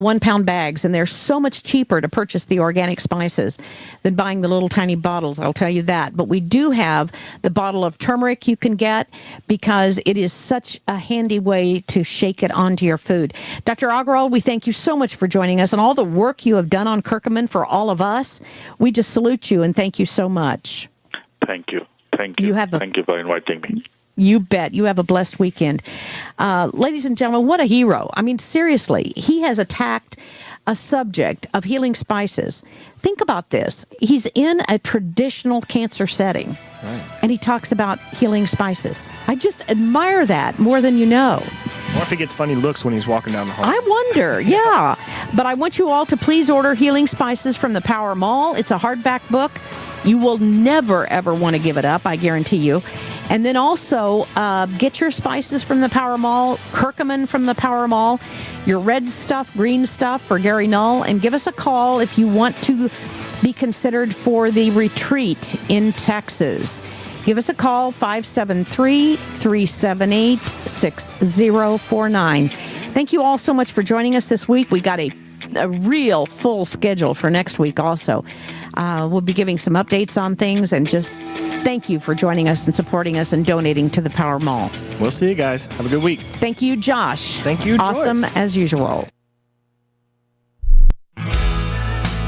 1-pound bags, and they're so much cheaper to purchase the organic spices than buying the little tiny bottles, I'll tell you that. But we do have the bottle of turmeric you can get because it is such a handy way to shake it onto your food. Dr. Agarwal, we thank you so much for joining us and all the work you have done on curcumin for all of us. We just salute you and thank you so much. Thank you. Thank you. Thank you for inviting me. You bet. You have a blessed weekend. Ladies and gentlemen, what a hero. I mean, seriously, he has attacked a subject of healing spices. Think about this. He's in a traditional cancer setting, right, and he talks about healing spices. I just admire that more than you know. Or if he gets funny looks when he's walking down the hall. I wonder, yeah. But I want you all to please order Healing Spices from the Power Mall. It's a hardback book. You will never, ever want to give it up, I guarantee you. And then also, get your spices from the Power Mall, curcumin from the Power Mall, your red stuff, green stuff for Gary Null, and give us a call if you want to be considered for the retreat in Texas. Give us a call, 573-378-6049. Thank you all so much for joining us this week. We got a real full schedule for next week also. We'll be giving some updates on things, and just thank you for joining us and supporting us and donating to the Power Mall. We'll see you guys. Have a good week. Thank you, Josh. Thank you, Joyce. Awesome as usual.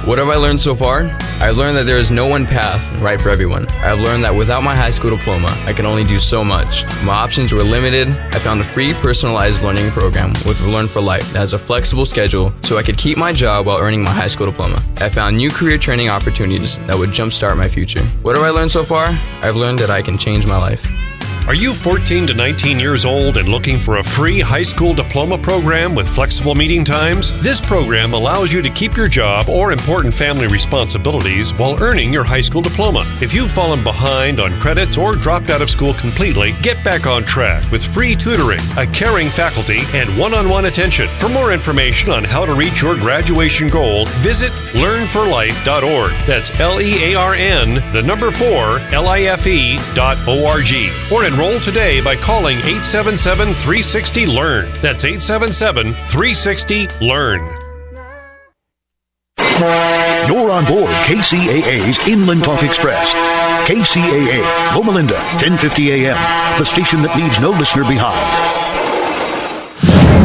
What have I learned so far? I've learned that there is no one path right for everyone. I've learned that without my high school diploma, I can only do so much. My options were limited. I found a free personalized learning program with Learn for Life that has a flexible schedule so I could keep my job while earning my high school diploma. I found new career training opportunities that would jumpstart my future. What have I learned so far? I've learned that I can change my life. Are you 14 to 19 years old and looking for a free high school diploma program with flexible meeting times? This program allows you to keep your job or important family responsibilities while earning your high school diploma. If you've fallen behind on credits or dropped out of school completely, get back on track with free tutoring, a caring faculty, and one-on-one attention. For more information on how to reach your graduation goal, visit learnforlife.org. That's LEARN4LIFE.org. Or enroll today by calling 877-360-LEARN. That's 877-360-LEARN. You're on board KCAA's Inland Talk Express. KCAA, Loma Linda, 1050 AM, the station that leaves no listener behind.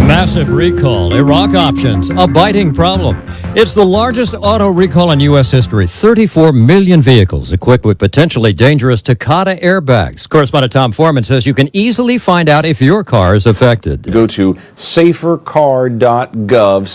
Massive recall, Iraq options, a biting problem. It's the largest auto recall in U.S. history. 34 million vehicles equipped with potentially dangerous Takata airbags. Correspondent Tom Foreman says you can easily find out if your car is affected. Go to safercar.gov,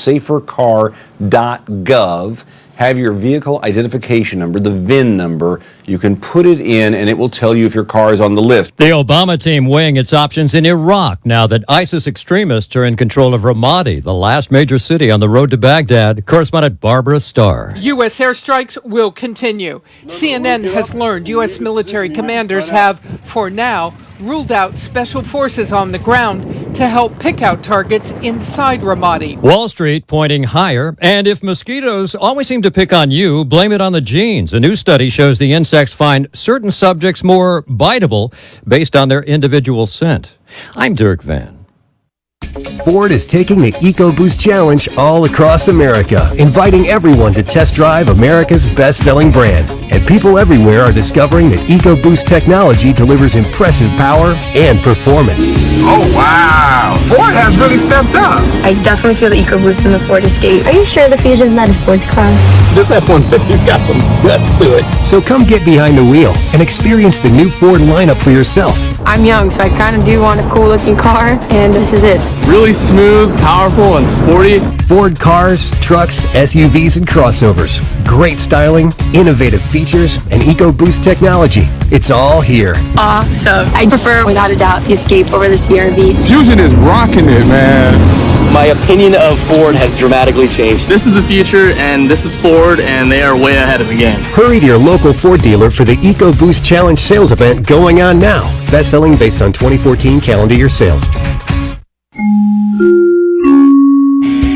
safercar.gov. Have your vehicle identification number, the VIN number. You can put it in, and it will tell you if your car is on the list. The Obama team weighing its options in Iraq now that ISIS extremists are in control of Ramadi, the last major city on the road to Baghdad. Correspondent Barbara Starr. U.S. airstrikes will continue. CNN has learned U.S. military commanders have, for now, ruled out special forces on the ground to help pick out targets inside Ramadi. Wall Street pointing higher, and if mosquitoes always seem to pick on you, blame it on the genes. A new study shows the insects find certain subjects more biteable based on their individual scent. I'm Dirk Van. Ford is taking the EcoBoost Challenge all across America, inviting everyone to test drive America's best-selling brand. And people everywhere are discovering that EcoBoost technology delivers impressive power and performance. Oh, wow! Ford has really stepped up. I definitely feel the EcoBoost in the Ford Escape. Are you sure the Fusion's not a sports car? This F-150's got some guts to it. So come get behind the wheel and experience the new Ford lineup for yourself. I'm young, so I kind of do want a cool-looking car, and this is it. Really smooth, powerful, and sporty. Ford cars, trucks, SUVs, and crossovers. Great styling, innovative features, and EcoBoost technology. It's all here. Awesome. I prefer, without a doubt, the Escape over the CR-V. Fusion is rocking it, man. My opinion of Ford has dramatically changed. This is the future, and this is Ford, and they are way ahead of the game. Hurry to your local Ford dealer for the EcoBoost Challenge sales event going on now. Best-selling based on 2014 calendar year sales.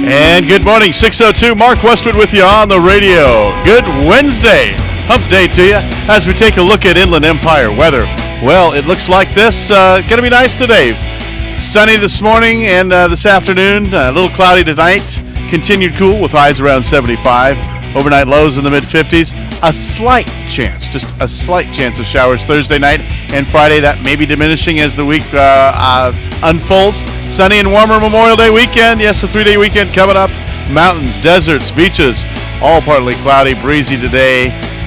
And good morning, 6:02. Mark Westwood with you on the radio. Good Wednesday, hump day to you as we take a look at Inland Empire weather. Well, it looks like this. Going to be nice today. Sunny this morning and this afternoon. A little cloudy tonight. Continued cool with highs around 75. Overnight lows in the mid-50s. A slight chance, just a slight chance of showers Thursday night and Friday. That may be diminishing as the week unfolds. Sunny and warmer Memorial Day weekend. Yes, a 3-day weekend coming up. Mountains, deserts, beaches, all partly cloudy, breezy today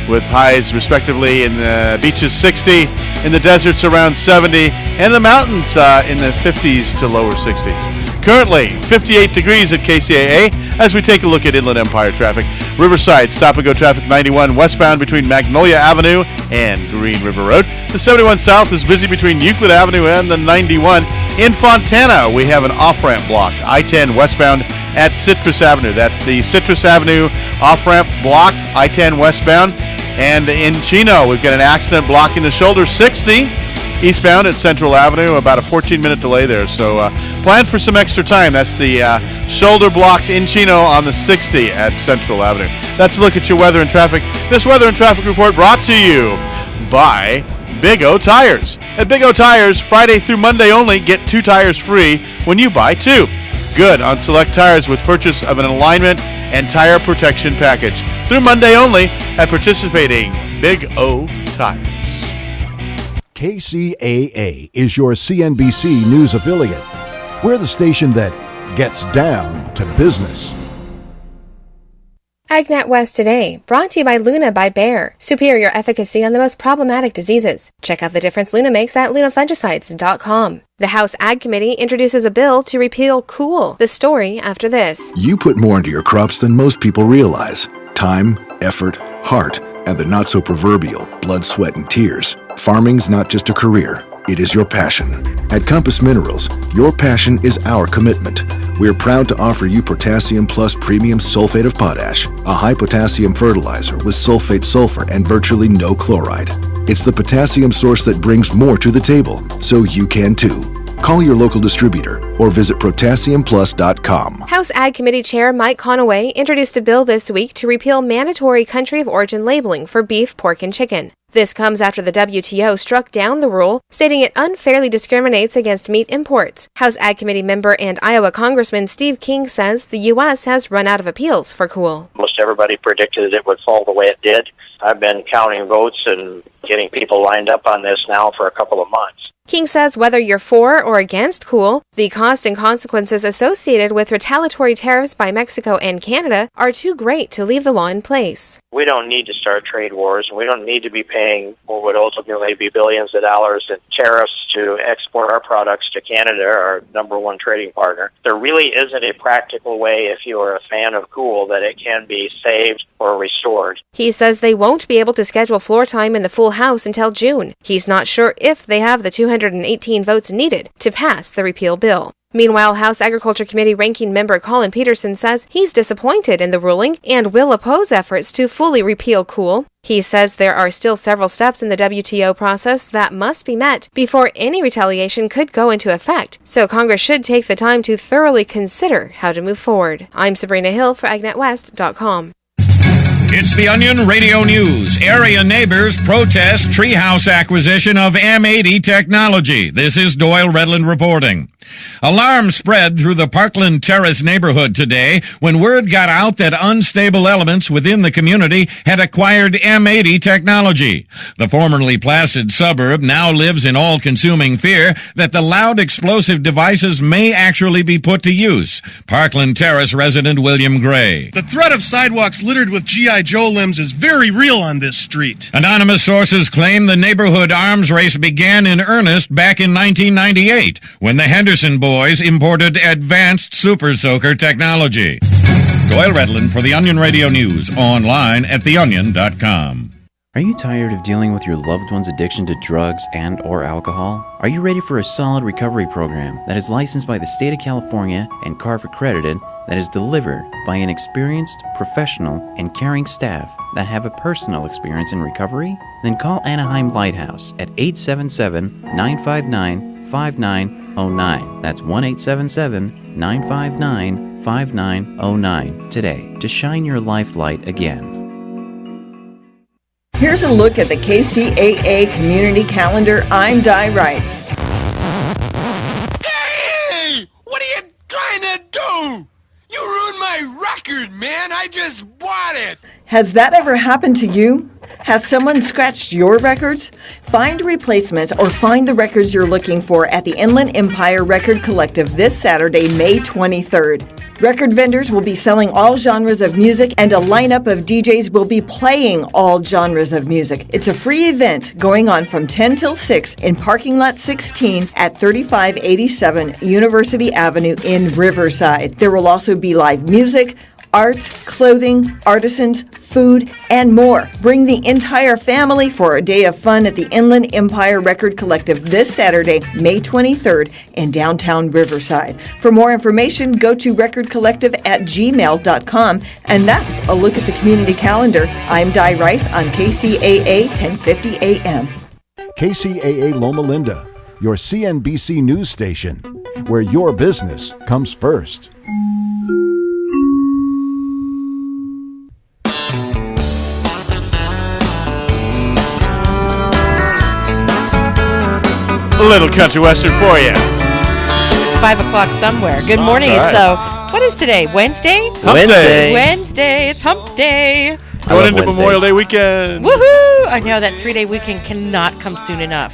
with highs respectively in the beaches 60, in the deserts around 70, and the mountains in the 50s to lower 60s. Currently 58 degrees at KCAA as we take a look at Inland Empire traffic. Riverside, stop-and-go traffic 91 westbound between Magnolia Avenue and Green River Road. The 71 south is busy between Euclid Avenue and the 91. In Fontana, we have an off-ramp blocked. I-10 westbound at Citrus Avenue. That's the Citrus Avenue off-ramp blocked, I-10 westbound. And in Chino, we've got an accident blocking the shoulder 60 eastbound at Central Avenue, about a 14-minute delay there. So plan for some extra time. That's the shoulder blocked in Chino on the 60 at Central Avenue. That's a look at your weather and traffic. This weather and traffic report brought to you by Big O Tires. At Big O Tires, Friday through Monday only, get 2 tires free when you buy 2. Good on select tires with purchase of an alignment and tire protection package. Through Monday only at participating Big O Tires. KCAA is your CNBC News affiliate. We're the station that gets down to business. AgNet West Today, brought to you by Luna by Bayer. Superior efficacy on the most problematic diseases. Check out the difference Luna makes at lunafungicides.com. The House Ag Committee introduces a bill to repeal COOL. The story after this. You put more into your crops than most people realize. Time, effort, heart, and the not-so-proverbial blood, sweat, and tears. Farming's not just a career. It is your passion. At Compass Minerals, your passion is our commitment. We're proud to offer you Potassium Plus Premium Sulfate of Potash, a high-potassium fertilizer with sulfate sulfur and virtually no chloride. It's the potassium source that brings more to the table, so you can too. Call your local distributor or visit potassiumplus.com. House Ag Committee Chair Mike Conaway introduced a bill this week to repeal mandatory country of origin labeling for beef, pork, and chicken. This comes after the WTO struck down the rule, stating it unfairly discriminates against meat imports. House Ag Committee member and Iowa Congressman Steve King says the U.S. has run out of appeals for COOL. Most everybody predicted it would fall the way it did. I've been counting votes and getting people lined up on this now for a couple of months. King says whether you're for or against COOL, the costs and consequences associated with retaliatory tariffs by Mexico and Canada are too great to leave the law in place. We don't need to start trade wars. We don't need to be paying what would ultimately be billions of dollars in tariffs to export our products to Canada, our number one trading partner. There really isn't a practical way, if you are a fan of COOL, that it can be saved or restored. He says they won't be able to schedule floor time in the full House until June. He's not sure if they have the 218 votes needed to pass the repeal bill. Meanwhile, House Agriculture Committee Ranking Member Colin Peterson says he's disappointed in the ruling and will oppose efforts to fully repeal COOL. He says there are still several steps in the WTO process that must be met before any retaliation could go into effect, so Congress should take the time to thoroughly consider how to move forward. I'm Sabrina Hill for AgnetWest.com. It's the Onion Radio News. Area neighbors protest treehouse acquisition of M80 technology. This is Doyle Redland reporting. Alarm spread through the Parkland Terrace neighborhood today when word got out that unstable elements within the community had acquired M80 technology. The formerly placid suburb now lives in all-consuming fear that the loud explosive devices may actually be put to use. Parkland Terrace resident William Gray. The threat of sidewalks littered with G.I. Joe limbs is very real on this street. Anonymous sources claim the neighborhood arms race began in earnest back in 1998 when the Henderson boys imported advanced super soaker technology. Doyle Redland for the Onion Radio News, online at theonion.com. Are you tired of dealing with your loved one's addiction to drugs and or alcohol? Are you ready for a solid recovery program that is licensed by the state of California and CARF accredited, that is delivered by an experienced, professional, and caring staff that have a personal experience in recovery? Then call Anaheim Lighthouse at 877-959-5909. That's 1-877-959-5909 today to shine your life light again. Here's a look at the KCAA community calendar. I'm Di Rice. Hey! What are you trying to do? You ruined my it, man. I just bought it. Has that ever happened to you? Has someone scratched your records? Find replacements or find the records you're looking for at the Inland Empire Record Collective this Saturday, May 23rd. Record vendors will be selling all genres of music, and a lineup of DJs will be playing all genres of music. It's a free event going on from 10 till 6 in parking lot 16 at 3587 University Avenue in Riverside. There will also be live music, art, clothing, artisans, food, and more. Bring the entire family for a day of fun at the Inland Empire Record Collective this Saturday, May 23rd in downtown Riverside. For more information, go to recordcollective@gmail.com. And that's a look at the community calendar. I'm Di Rice on KCAA 1050 AM. KCAA Loma Linda, your CNBC news station, where your business comes first. A little country western for you. It's 5 o'clock somewhere. Good morning. Right. It's what is today? Wednesday? Wednesday. Wednesday. It's hump day. Going into Memorial Day weekend. Woohoo! I know that 3-day weekend cannot come soon enough.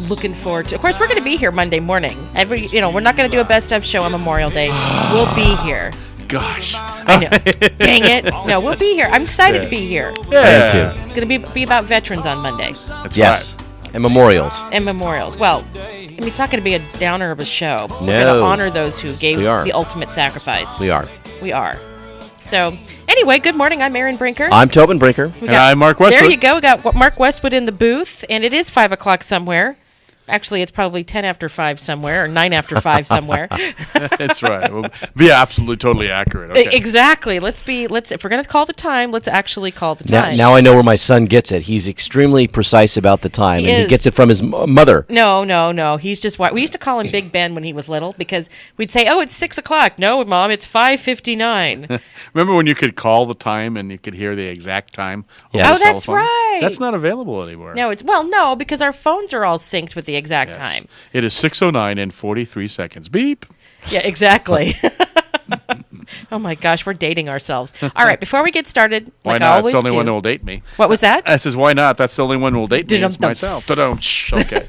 Looking forward to. Of course, we're going to be here Monday morning. We're not going to do a best of show on Memorial Day. We'll be here. Gosh. I know. Dang it. No, we'll be here. I'm excited to be here. Yeah. Me too. It's going to be about veterans on Monday. That's Yes. right. And memorials. And memorials. Well, it's not going to be a downer of a show. We're No. going to honor those who gave We are. the ultimate sacrifice. We are. We are. So, anyway, good morning. I'm Erin Brinker. I'm Tobin Brinker. We And I'm Mark Westwood. There you go. We got Mark Westwood in the booth, and it is 5 o'clock somewhere. Actually, it's probably 10 after 5 somewhere, or 9 after 5 somewhere. That's right. We'll be absolutely totally accurate. Okay. Exactly. Let's if we're going to call the time, let's actually call the time. Now I know where my son gets it. He's extremely precise about the time, He and is. he gets it from his mother. No. He's just we used to call him Big Ben when he was little because we'd say, "Oh, it's 6 o'clock." No, Mom, it's 5:59. Remember when you could call the time and you could hear the exact time? Yeah. Oh, that's right. That's not available anymore. No, no, because our phones are all synced with the exact time. It is 6:09 and 43 seconds. Beep. Yeah, exactly. Oh my gosh, we're dating ourselves. All right, before we get started, Why like not? I always That's the only do. one who will date me. What was that? I says, why not? That's the only one who will date me. It's Dum-dum. myself. Ta-dum. Shh. Okay.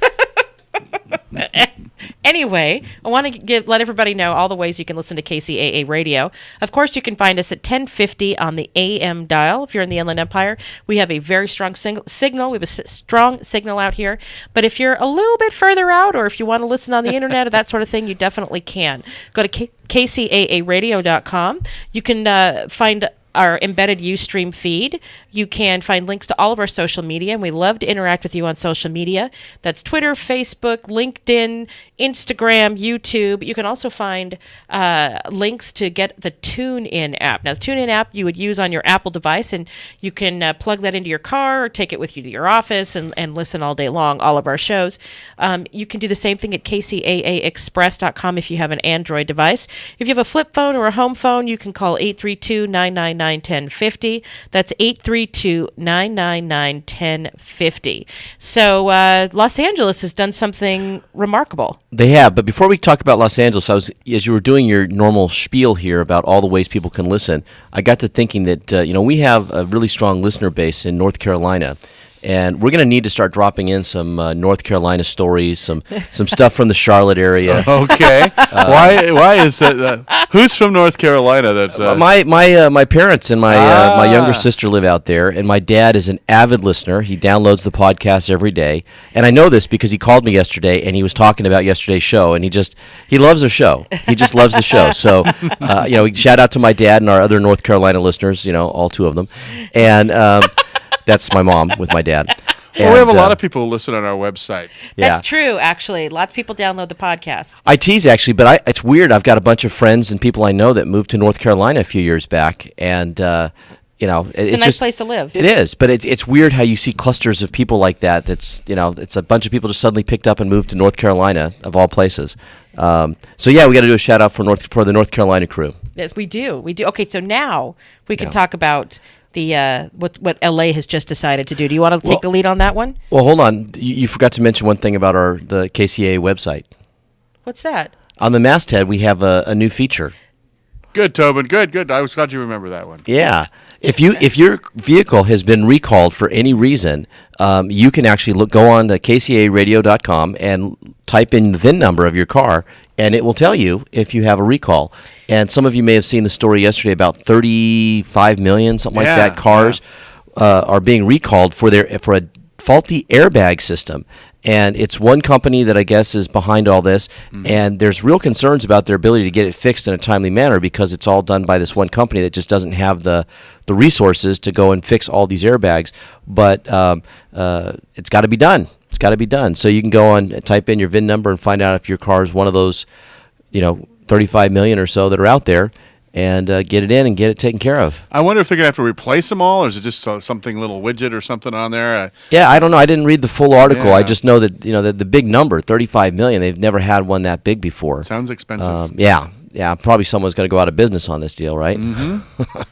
Anyway, I want to let everybody know all the ways you can listen to KCAA Radio. Of course, you can find us at 1050 on the AM dial. If you're in the Inland Empire, we have a very strong signal. We have a strong signal out here. But if you're a little bit further out, or if you want to listen on the internet or that sort of thing, you definitely can. Go to kcaa-radio.com. You can find our embedded Ustream feed. You can find links to all of our social media, and we love to interact with you on social media. That's Twitter, Facebook, LinkedIn, Instagram, YouTube. You can also find links to get the TuneIn app. Now, the TuneIn app you would use on your Apple device, and you can plug that into your car or take it with you to your office and listen all day long, all of our shows. You can do the same thing at kcaaexpress.com if you have an Android device. If you have a flip phone or a home phone, you can call 832-999-1050. That's 832-999-1050. So Los Angeles has done something remarkable. They have, but before we talk about Los Angeles, as you were doing your normal spiel here about all the ways people can listen, I got to thinking that we have a really strong listener base in North Carolina. And we're going to need to start dropping in some North Carolina stories, some stuff from the Charlotte area. Okay. Why is that? Who's from North Carolina? That's my parents and my younger sister live out there, and my dad is an avid listener. He downloads the podcast every day, and I know this because he called me yesterday and he was talking about yesterday's show, and he loves the show. He just loves the show. So shout out to my dad and our other North Carolina listeners. All two of them, and. That's my mom with my dad. Well, we have a lot of people who listen on our website. That's true, actually. Lots of people download the podcast. I tease, actually, but it's weird. I've got a bunch of friends and people I know that moved to North Carolina a few years back, and it's a nice place to live. It is, but it's weird how you see clusters of people like that. That's it's a bunch of people just suddenly picked up and moved to North Carolina of all places. So yeah, we got to do a shout out for the North Carolina crew. Yes, we do. Okay, so now we can talk about the what LA has just decided to do. Do you want to take the lead on that one? Well, hold on. You forgot to mention one thing about the KCAA website. What's that? On the masthead, we have a new feature. Good, Tobin. Good. I was glad you remember that one. Yeah. If your vehicle has been recalled for any reason, you can actually go on to kcaa-radio.com and type in the VIN number of your car, and it will tell you if you have a recall. And some of you may have seen the story yesterday about 35 million, something like that, cars are being recalled for a faulty airbag system. And it's one company that I guess is behind all this, and there's real concerns about their ability to get it fixed in a timely manner because it's all done by this one company that just doesn't have the resources to go and fix all these airbags. But it's got to be done. It's got to be done. So you can go on, type in your VIN number, and find out if your car is one of those, 35 million or so that are out there, and get it in and get it taken care of. I wonder if they're going to have to replace them all, or is it just something little widget or something on there? Yeah, I don't know. I didn't read the full article. I just know that, the big number, 35 million, they've never had one that big before. Sounds expensive. Yeah. Probably someone's going to go out of business on this deal, right? Mm-hmm.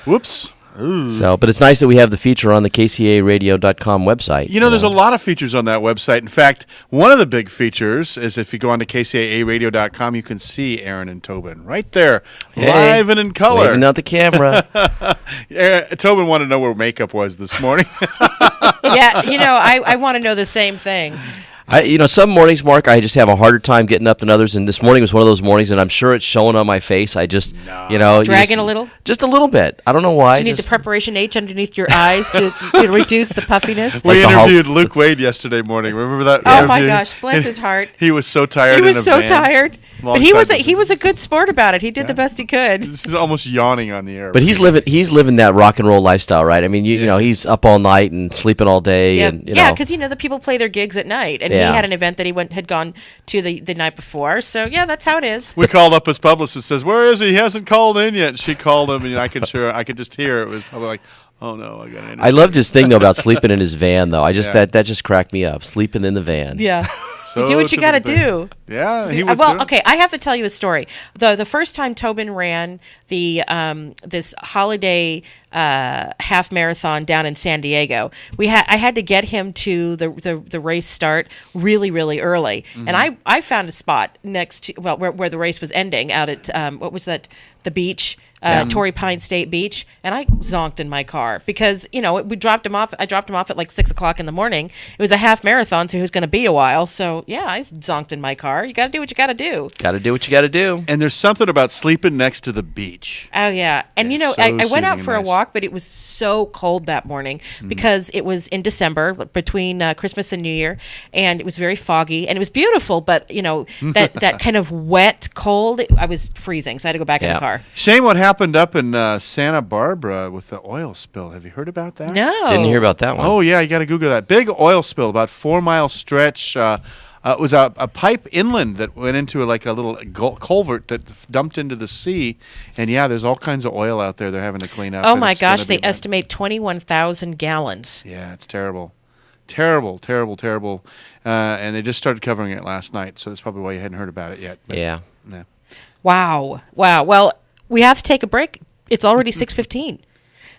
Whoops. Ooh. So, but it's nice that we have the feature on the kcaa-radio.com website. There's a lot of features on that website. In fact, one of the big features is if you go on to kcaa-radio.com, you can see Aaron and Tobin right there, live and in color. Waving out the camera. Tobin wanted to know where makeup was this morning. Yeah, I want to know the same thing. Some mornings, Mark, I just have a harder time getting up than others, and this morning was one of those mornings, and I'm sure it's showing on my face. I just, dragging a little? Just a little bit. I don't know why. Do you need the preparation H underneath your eyes to reduce the puffiness? We interviewed Luke Wade yesterday morning. Remember that interview? Oh, my gosh. Bless his heart. He was so tired. He was so tired. But he was a good sport about it. He did the best he could. This is almost yawning on the air. But he's living that rock and roll lifestyle, right? I mean, he's up all night and sleeping all day. Yeah, and because the people play their gigs at night, and he had an event that he had gone to the night before. So that's how it is. We called up his publicist. Says, "Where is he? He hasn't called in yet." She called him, and I could just hear it was probably like, "Oh no, I got an interview." I loved his thing though about sleeping in his van though. that just cracked me up. Sleeping in the van. Yeah. You do what you got to do. Yeah, he was. Well, okay. I have to tell you a story. The first time Tobin ran the this holiday half marathon down in San Diego, I had to get him to the race start really, really early, and I found a spot next to where the race was ending out at what was that, the beach. Torrey Pine State Beach, and I zonked in my car because we dropped him off. I dropped him off at like 6:00 in the morning. It was a half marathon, so he was going to be a while. So I zonked in my car. You got to do what you got to do. Got to do what you got to do. And there's something about sleeping next to the beach. Oh yeah, and I went out for a walk, but it was so cold that morning because it was in December between Christmas and New Year, and it was very foggy, and it was beautiful, but that kind of wet cold. I was freezing, so I had to go back in the car. Shame what happened up in Santa Barbara with the oil spill. Have you heard about that? No. Didn't hear about that one. Oh, yeah, you got to Google that. Big oil spill, about 4-mile stretch. It was a pipe inland that went into a little culvert that dumped into the sea. And, there's all kinds of oil out there they're having to clean up. Oh, my gosh. They estimate 21,000 gallons. Yeah, it's terrible. Terrible. And they just started covering it last night, so that's probably why you hadn't heard about it yet. But, yeah. Wow. Well, we have to take a break. It's already 6:15.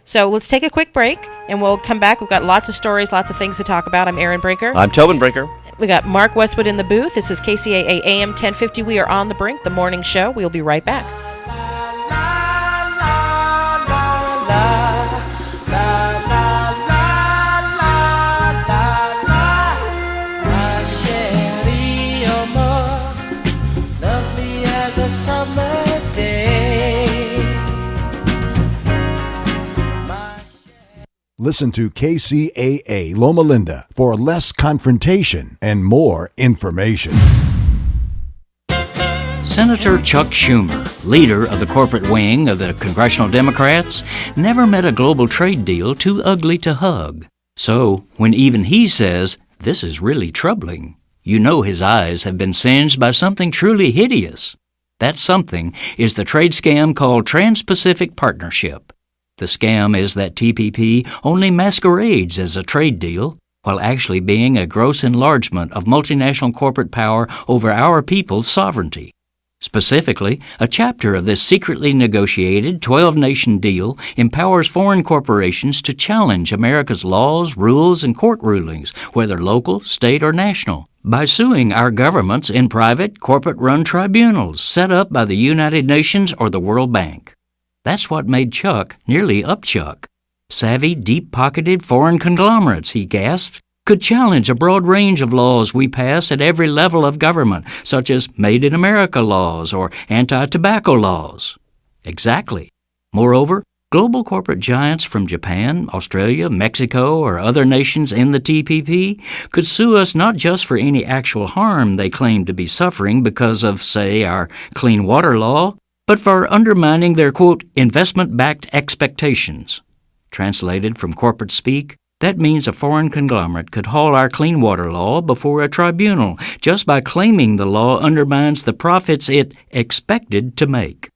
So let's take a quick break, and we'll come back. We've got lots of stories, lots of things to talk about. I'm Aaron Brinker. I'm Tobin Brinker. We got Mark Westwood in the booth. This is KCAA AM 1050. We are on the brink, the morning show. We'll be right back. Summer day. Listen to KCAA Loma Linda for less confrontation and more information. Senator Chuck Schumer, leader of the corporate wing of the Congressional Democrats, never met a global trade deal too ugly to hug. So, when even he says, "This is really troubling," his eyes have been singed by something truly hideous. That something is the trade scam called Trans-Pacific Partnership. The scam is that TPP only masquerades as a trade deal, while actually being a gross enlargement of multinational corporate power over our people's sovereignty. Specifically, a chapter of this secretly negotiated 12-nation deal empowers foreign corporations to challenge America's laws, rules, and court rulings, whether local, state, or national, By suing our governments in private, corporate-run tribunals set up by the United Nations or the World Bank. That's what made Chuck nearly upchuck. Savvy, deep-pocketed foreign conglomerates, he gasped, could challenge a broad range of laws we pass at every level of government, such as Made in America laws or anti-tobacco laws. Exactly. Moreover, global corporate giants from Japan, Australia, Mexico, or other nations in the TPP could sue us not just for any actual harm they claim to be suffering because of, say, our clean water law, but for undermining their, quote, investment-backed expectations. Translated from corporate speak, that means a foreign conglomerate could haul our clean water law before a tribunal just by claiming the law undermines the profits it expected to make.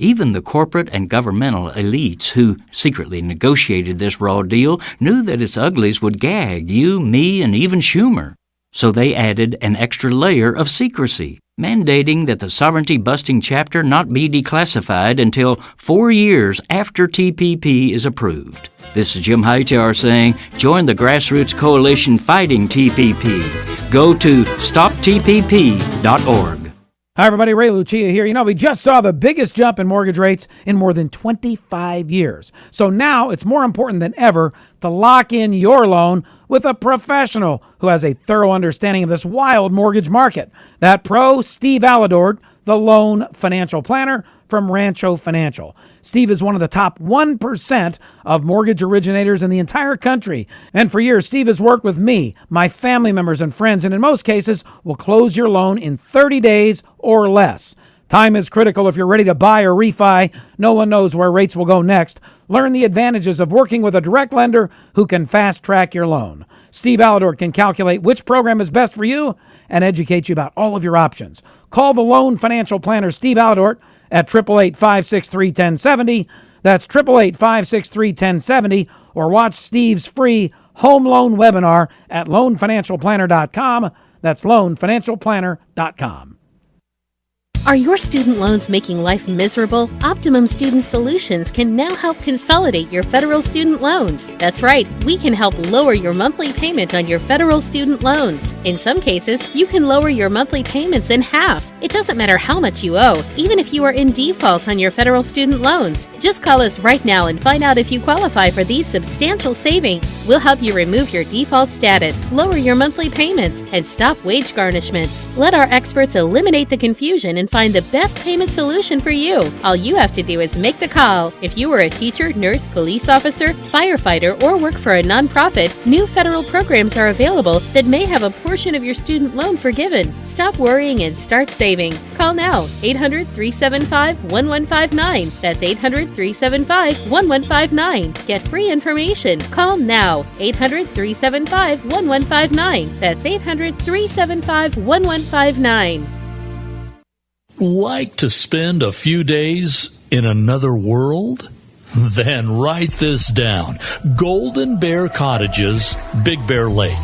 Even the corporate and governmental elites who secretly negotiated this raw deal knew that its uglies would gag you, me, and even Schumer. So they added an extra layer of secrecy, mandating that the sovereignty-busting chapter not be declassified until 4 years after TPP is approved. This is Jim Hightower saying, join the grassroots coalition fighting TPP. Go to stoptpp.org. Hi, everybody. Ray Lucia here. We just saw the biggest jump in mortgage rates in more than 25 years. So now it's more important than ever to lock in your loan with a professional who has a thorough understanding of this wild mortgage market. That pro, Steve Aladord, the loan financial planner from Rancho Financial. Steve is one of the top 1% of mortgage originators in the entire country. And for years, Steve has worked with me, my family members and friends, and in most cases will close your loan in 30 days or less. Time is critical if you're ready to buy or refi. No one knows where rates will go next. Learn the advantages of working with a direct lender who can fast-track your loan. Steve Aladord can calculate which program is best for you and educate you about all of your options. Call the loan financial planner, Steve Aladord, at 888-563-1070. That's 888-563-1070. Or watch Steve's free home loan webinar at loanfinancialplanner.com. That's loanfinancialplanner.com. Are your student loans making life miserable? Optimum Student Solutions can now help consolidate your federal student loans. That's right, we can help lower your monthly payment on your federal student loans. In some cases, you can lower your monthly payments in half. It doesn't matter how much you owe, even if you are in default on your federal student loans. Just call us right now and find out if you qualify for these substantial savings. We'll help you remove your default status, lower your monthly payments, and stop wage garnishments. Let our experts eliminate the confusion and find the best payment solution for you. All you have to do is make the call. If you are a teacher, nurse, police officer, firefighter, or work for a nonprofit, new federal programs are available that may have a portion of your student loan forgiven. Stop worrying and start saving. Call now, 800-375-1159. That's 800-375-1159. Get free information. Call now, 800-375-1159. That's 800-375-1159. Like to spend a few days in another world? Then write this down. Golden Bear Cottages, Big Bear Lake.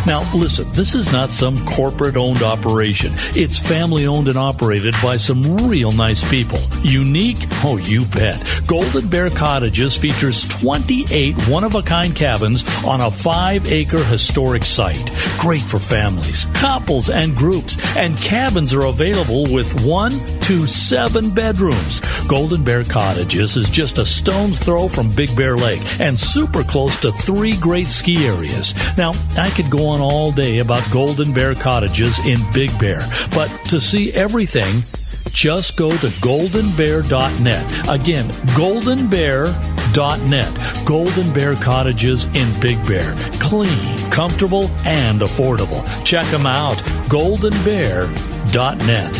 Now, listen, this is not some corporate-owned operation. It's family-owned and operated by some real nice people. Unique? Oh, you bet. Golden Bear Cottages features 28 one-of-a-kind cabins on a 5-acre historic site. Great for families, couples, and groups. And cabins are available with 1 to 7 bedrooms. Golden Bear Cottages is just a stone's throw from Big Bear Lake and super close to 3 great ski areas. Now, I could go on all day about Golden Bear Cottages in Big Bear, but to see everything, just go to goldenbear.net. Again, goldenbear.net. Golden Bear Cottages in Big Bear. Clean, comfortable, and affordable. Check them out. goldenbear.net.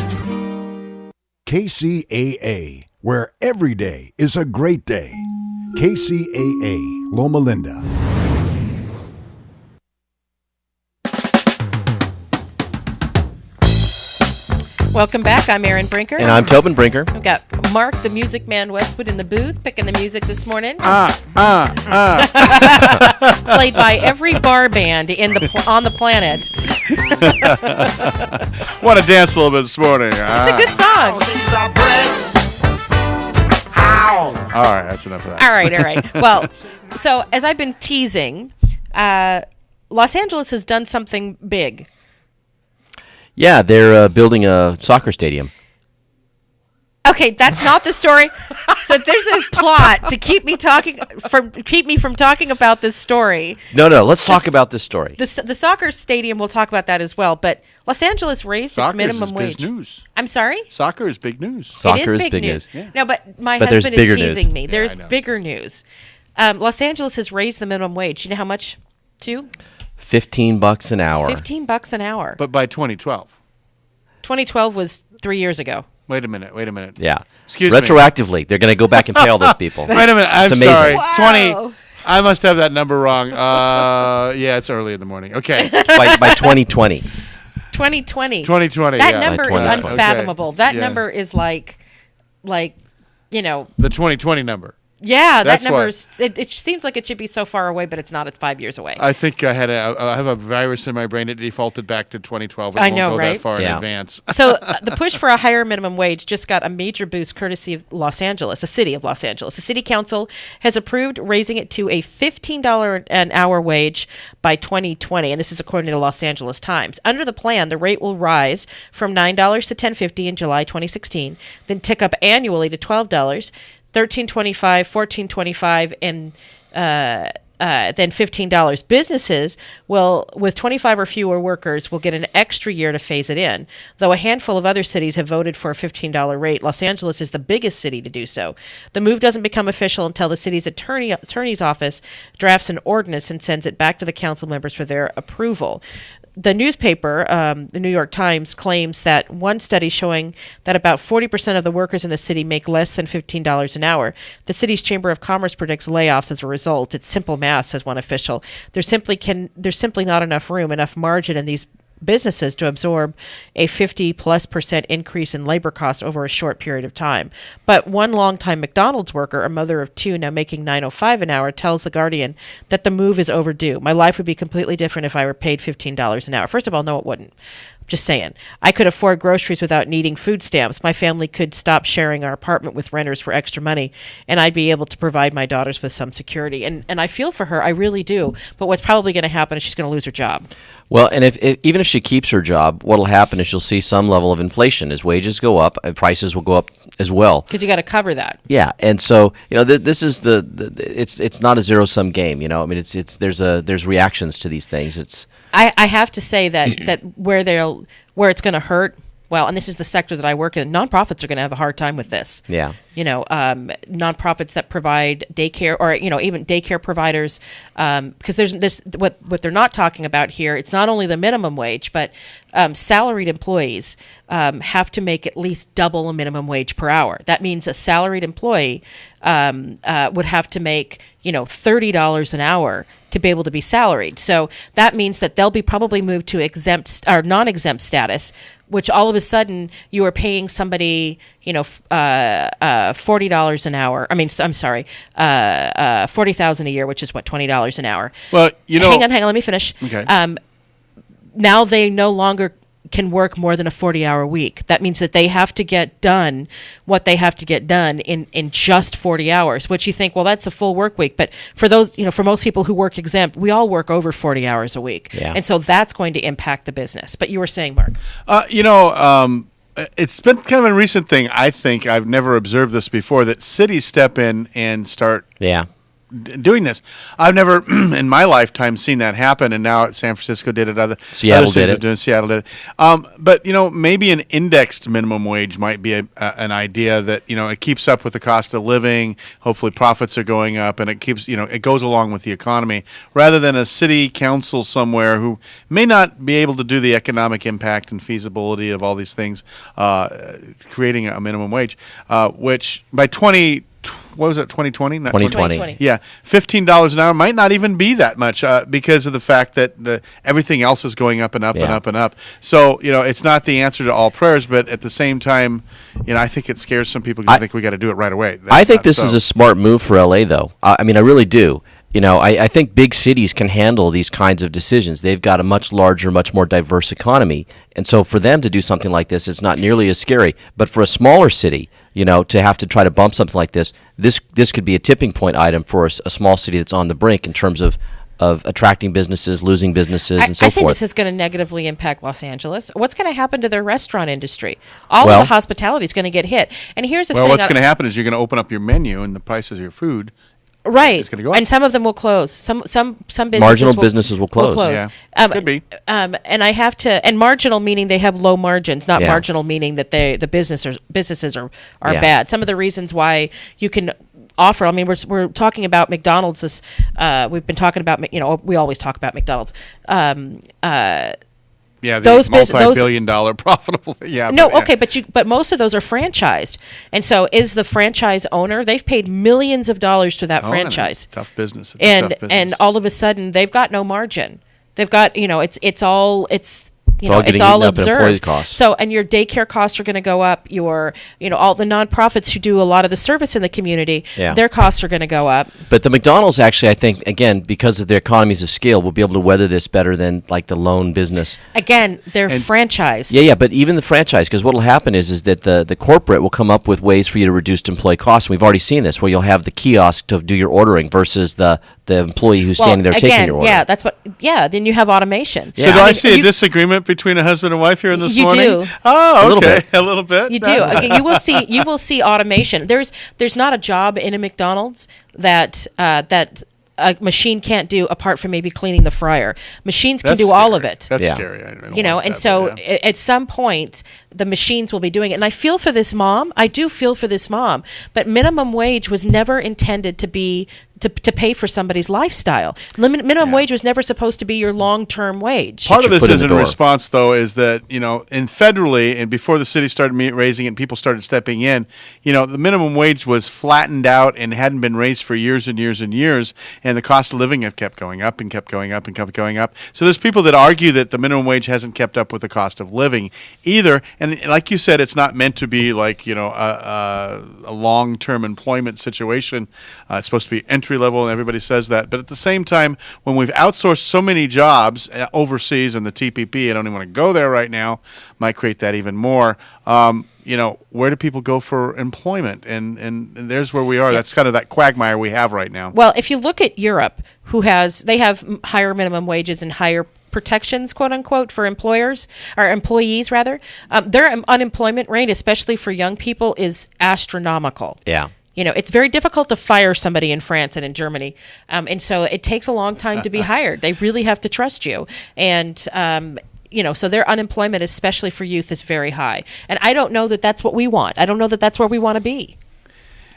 KCAA, where every day is a great day. KCAA, Loma Linda. Welcome back. I'm Erin Brinker. And I'm Tobin Brinker. We've got Mark, the Music Man Westwood, in the booth, picking the music this morning. Played by every bar band on the planet. Want to dance a little bit this morning. It's a good song. All right, that's enough of that. All right. Well, so as I've been teasing, Los Angeles has done something big. Yeah, they're building a soccer stadium. Okay, that's not the story. So there's a plot to keep me from talking about this story. No, let's talk about this story. The soccer stadium, we'll talk about that as well. But Los Angeles raised its minimum wage. Big news. I'm sorry? Soccer is big news. Soccer is big news. Yeah. No, but my husband is teasing me. There's bigger news. Los Angeles has raised the minimum wage. You know how much? To? $15 an hour. $15 an hour. But by 2012. 2012 was 3 years ago. Wait a minute. Yeah. Excuse me. Retroactively, they're going to go back and pay all those people. Wait a minute. I'm it's amazing. sorry. Wow. 20. I must have that number wrong. Yeah, it's early in the morning. Okay. by 2020. 2020. 2020. That yeah. number is unfathomable. Okay. That number is like, you know. The 2020 number. Yeah, that number. It seems like it should be so far away, but it's not. It's 5 years away. I think I have a virus in my brain. It defaulted back to 2012. It I won't know, go right? that far in advance. So the push for a higher minimum wage just got a major boost courtesy of Los Angeles, the city of Los Angeles. The city council has approved raising it to a $15 an hour wage by 2020, and this is according to the Los Angeles Times. Under the plan, the rate will rise from $9 to $10.50 in July 2016, then tick up annually to $12. $13.25, $14.25, and then $15. Businesses will, with 25 or fewer workers, will get an extra year to phase it in. Though a handful of other cities have voted for a $15 rate, Los Angeles is the biggest city to do so. The move doesn't become official until the city's attorney's office drafts an ordinance and sends it back to the council members for their approval. The newspaper, the New York Times, claims that one study showing that about 40% of the workers in the city make less than $15 an hour. The city's Chamber of Commerce predicts layoffs as a result. It's simple math, says one official. There's simply not enough room, enough margin in these businesses to absorb a 50+% increase in labor costs over a short period of time. But one longtime McDonald's worker, a mother of two now making $9.05 an hour, tells The Guardian that the move is overdue. My life would be completely different if I were paid $15 an hour. First of all, no, it wouldn't. Just saying. I could afford groceries without needing food stamps. My family could stop sharing our apartment with renters for extra money, and I'd be able to provide my daughters with some security. And I feel for her. I really do. But what's probably going to happen is she's going to lose her job. Well, and even if she keeps her job, what will happen is you'll see some level of inflation. As wages go up, prices will go up as well. Because you got to cover that. Yeah, and so this is it's not a zero-sum game. I mean, there's reactions to these things. I have to say that where it's going to hurt. Well, and this is the sector that I work in. Nonprofits are going to have a hard time with this. Yeah. Nonprofits that provide daycare, or even daycare providers, because there's this. What they're not talking about here. It's not only the minimum wage, but salaried employees have to make at least double a minimum wage per hour. That means a salaried employee would have to make $30 an hour to be able to be salaried. So that means that they'll be probably moved to exempt or non-exempt status, which all of a sudden you are paying somebody, $40 an hour. I mean, I'm sorry, $40,000 a year, which is what, $20 an hour. Well, hang on, let me finish. Okay. Now they no longer can work more than a 40-hour week. That means that they have to get done what they have to get done in just 40 hours, which you think, well, that's a full work week. But for those, for most people who work exempt, we all work over 40 hours a week. Yeah. And so that's going to impact the business. But you were saying, Mark. It's been kind of a recent thing, I think. I've never observed this before, that cities step in and start doing this. I've never in my lifetime seen that happen, and now San Francisco did it. Seattle did it. Seattle did it. But maybe an indexed minimum wage might be an idea that it keeps up with the cost of living. Hopefully, profits are going up, and it keeps it goes along with the economy, rather than a city council somewhere who may not be able to do the economic impact and feasibility of all these things, creating a minimum wage, which by 2020. 2020. Yeah, $15 an hour might not even be that much because of the fact that everything else is going up and up and up and up. So it's not the answer to all prayers, but at the same time, I think it scares some people because I think we got to do it right away. I think this is a smart move for LA, though. I mean, I really do. I think big cities can handle these kinds of decisions. They've got a much larger, much more diverse economy, and so for them to do something like this, it's not nearly as scary. But for a smaller city, to have to try to bump something like this could be a tipping point item for a small city that's on the brink in terms of attracting businesses, losing businesses, and so I think forth. this is going to negatively impact Los Angeles. What's going to happen to their restaurant industry? All of the hospitality is going to get hit. And here's the thing. Well, what's going to happen is you're going to open up your menu and the prices of your food. Right, it's going to go up. And some of them will close. Some businesses marginal businesses will close. Yeah. Could be. And I have to, and marginal meaning they have low margins, not marginal meaning that the businesses are bad. Some of the reasons why you can offer. I mean, we're talking about McDonald's. We've been talking about, we always talk about McDonald's. Yeah, those multi-billion-dollar profitable. Yeah. No, okay, but most of those are franchised, and so is the franchise owner. They've paid millions of dollars to that franchise. Tough business. And all of a sudden they've got no margin. They've got it's all observed. So, and your daycare costs are going to go up. Your, all the nonprofits who do a lot of the service in the community, their costs are going to go up. But the McDonald's actually, I think, again, because of their economies of scale, will be able to weather this better than like the lone business. Again, they're franchised. Yeah, but even the franchise, because what will happen is that the corporate will come up with ways for you to reduce employee costs. And we've already seen this, where you'll have the kiosk to do your ordering versus the employee who's standing there taking your order. Yeah, that's what. Yeah, then you have automation. So do I see a disagreement between a husband and wife here in this morning? You do. Oh, okay, a little bit. You do. Okay, you will see automation. There's not a job in a McDonald's that a machine can't do apart from maybe cleaning the fryer. Machines can do all of it. That's scary. At some point the machines will be doing it. And I feel for this mom. I do feel for this mom. But minimum wage was never intended to be to pay for somebody's lifestyle. Minimum wage was never supposed to be your long-term wage. Part of this is in response, though, is that, in federally, and before the city started raising it and people started stepping in, the minimum wage was flattened out and hadn't been raised for years and years and years, and the cost of living have kept going up and kept going up and kept going up. So there's people that argue that the minimum wage hasn't kept up with the cost of living either. And like you said, it's not meant to be like, a long-term employment situation. It's supposed to be entry level, and everybody says that. But at the same time, when we've outsourced so many jobs overseas, and the TPP, I don't even want to go there right now, might create that even more. Where do people go for employment? And there's where we are. That's kind of that quagmire we have right now. Well, if you look at Europe, they have higher minimum wages and higher protections, quote unquote, for employees, rather. Their unemployment rate, especially for young people, is astronomical. Yeah. It's very difficult to fire somebody in France and in Germany. And so it takes a long time to be hired. They really have to trust you. And, so their unemployment, especially for youth, is very high. And I don't know that that's what we want. I don't know that that's where we want to be.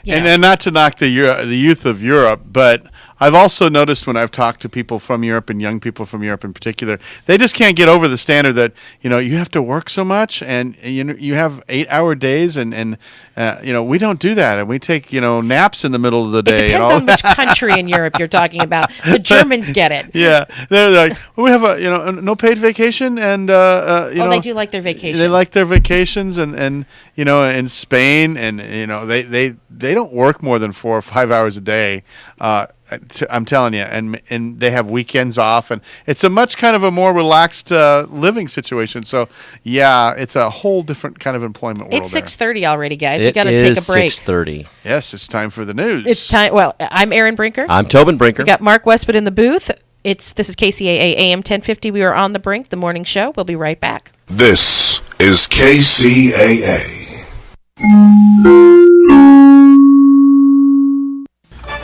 And not to knock the youth of Europe, but I've also noticed when I've talked to people from Europe, and young people from Europe in particular, they just can't get over the standard that, you have to work so much, and you have 8-hour days, and we don't do that, and we take naps in the middle of the day. It depends on which country in Europe you're talking about. The Germans get it. Yeah, they're like, we have a no paid vacation, and they do like their vacations. They like their vacations, and in Spain, and they don't work more than 4 or 5 hours a day. I'm telling you, and they have weekends off, and it's a much kind of a more relaxed living situation. So, yeah, it's a whole different kind of employment world. It's 6:30 already, guys. We got to take a break. 6:30. Yes, it's time for the news. It's time. Well, I'm Aaron Brinker. I'm Tobin Brinker. We got Mark Westwood in the booth. This is KCAA AM 1050. We are on the brink, the morning show. We'll be right back. This is KCAA.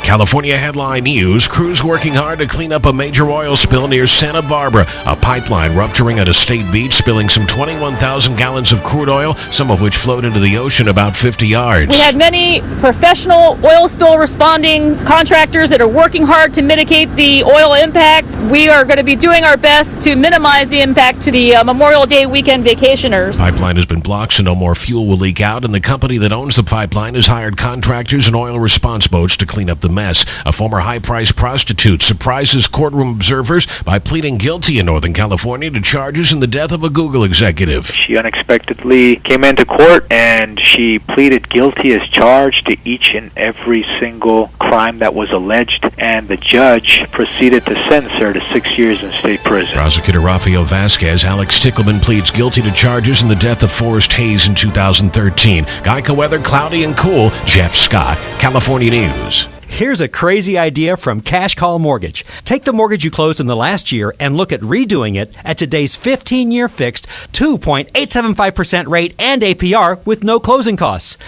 California headline news, crews working hard to clean up a major oil spill near Santa Barbara. A pipeline rupturing at a state beach, spilling some 21,000 gallons of crude oil, some of which flowed into the ocean about 50 yards. We had many professional oil spill responding contractors that are working hard to mitigate the oil impact. We are going to be doing our best to minimize the impact to the Memorial Day weekend vacationers. Pipeline has been blocked so no more fuel will leak out, and the company that owns the pipeline has hired contractors and oil response boats to clean up the mess. A former high-priced prostitute surprises courtroom observers by pleading guilty in Northern California to charges in the death of a Google executive. She unexpectedly came into court and she pleaded guilty as charged to each and every single crime that was alleged, and the judge proceeded to sentence her to 6 years in state prison. Prosecutor Rafael Vasquez, Alex Tickleman pleads guilty to charges in the death of Forrest Hayes in 2013. Geico weather, cloudy and cool. Jeff Scott, California News. Here's a crazy idea from Cash Call Mortgage. Take the mortgage you closed in the last year and look at redoing it at today's 15-year fixed 2.875% rate and APR with no closing costs.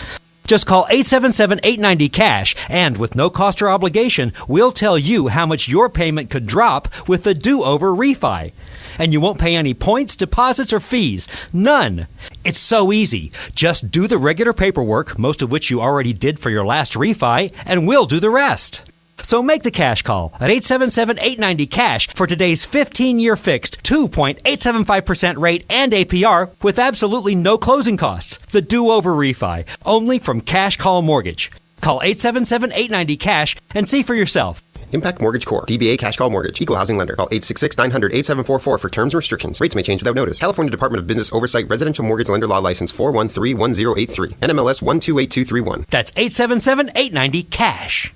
Just call 877-890-CASH, and with no cost or obligation, we'll tell you how much your payment could drop with the do-over refi. And you won't pay any points, deposits, or fees. None. It's so easy. Just do the regular paperwork, most of which you already did for your last refi, and we'll do the rest. So make the cash call at 877-890-CASH for today's 15-year fixed 2.875% rate and APR with absolutely no closing costs. The do-over refi, only from Cash Call Mortgage. Call 877-890-CASH and see for yourself. Impact Mortgage Corp. DBA Cash Call Mortgage. Equal Housing Lender. Call 866-900-8744 for terms and restrictions. Rates may change without notice. California Department of Business Oversight. Residential Mortgage Lender Law License 4131083. NMLS 128231. That's 877-890-CASH.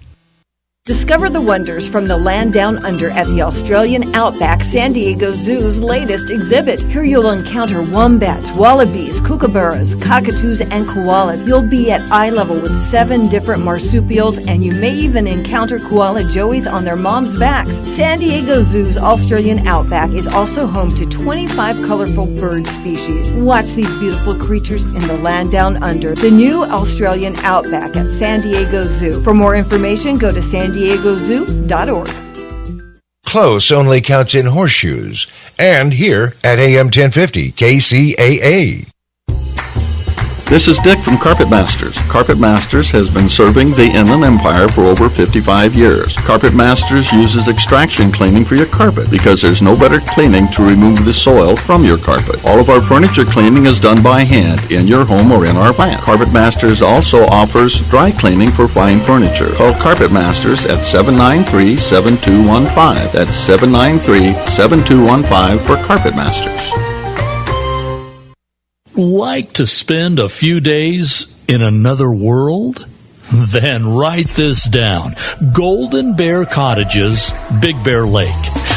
Discover the wonders from the land down under at the Australian Outback San Diego Zoo's latest exhibit. Here you'll encounter wombats, wallabies, kookaburras, cockatoos, and koalas. You'll be at eye level with 7 different marsupials, and you may even encounter koala joeys on their moms' backs. San Diego Zoo's Australian Outback is also home to 25 colorful bird species. Watch these beautiful creatures in the land down under. The new Australian Outback at San Diego Zoo. For more information, go to sandiegozoo.org. Close only counts in horseshoes. And here at AM 1050 KCAA. This is Dick from Carpet Masters. Carpet Masters has been serving the Inland Empire for over 55 years. Carpet Masters uses extraction cleaning for your carpet because there's no better cleaning to remove the soil from your carpet. All of our furniture cleaning is done by hand in your home or in our plant. Carpet Masters also offers dry cleaning for fine furniture. Call Carpet Masters at 793-7215. That's 793-7215 for Carpet Masters. Like to spend a few days in another world? Then write this down. Golden Bear Cottages, Big Bear Lake.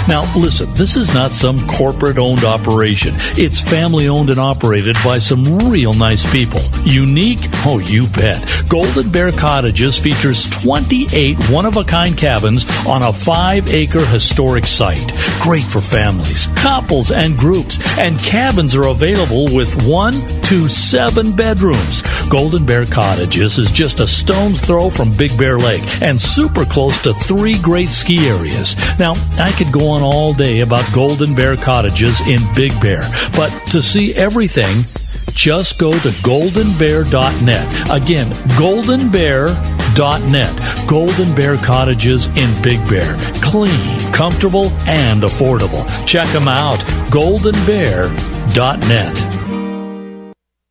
Now, listen, this is not some corporate-owned operation. It's family-owned and operated by some real nice people. Unique? Oh, you bet. Golden Bear Cottages features 28 one-of-a-kind cabins on a 5-acre historic site. Great for families, couples, and groups. And cabins are available with 1 to 7 bedrooms. Golden Bear Cottages is just a stone's throw from Big Bear Lake and super close to 3 great ski areas. Now, I could go on all day about Golden Bear Cottages in Big Bear, but to see everything, just go to goldenbear.net. Again, goldenbear.net. Golden Bear Cottages in Big Bear. Clean, comfortable, and affordable. Check them out. goldenbear.net.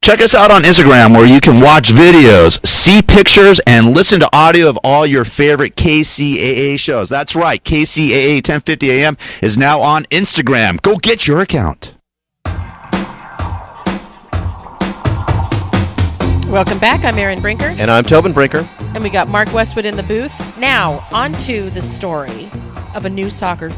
Check us out on Instagram where you can watch videos, see pictures, and listen to audio of all your favorite KCAA shows. That's right, KCAA 1050 AM is now on Instagram. Go get your account. Welcome back. I'm Erin Brinker. And I'm Tobin Brinker. And we got Mark Westwood in the booth. Now, on to the story of a new soccer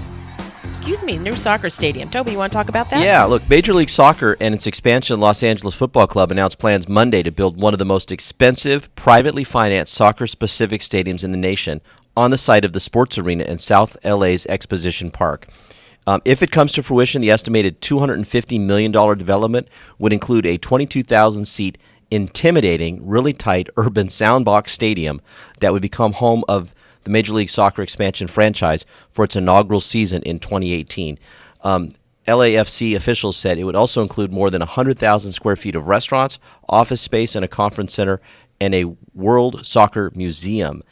stadium. Toby, you want to talk about that? Yeah, look, Major League Soccer and its expansion, Los Angeles Football Club, announced plans Monday to build one of the most expensive, privately financed soccer-specific stadiums in the nation on the site of the sports arena in South LA's Exposition Park. If it comes to fruition, the estimated $250 million development would include a 22,000-seat, intimidating, really tight urban soundbox stadium that would become home of the Major League Soccer expansion franchise for its inaugural season in 2018. LAFC officials said it would also include more than 100,000 square feet of restaurants, office space, and a conference center, and a World Soccer Museum.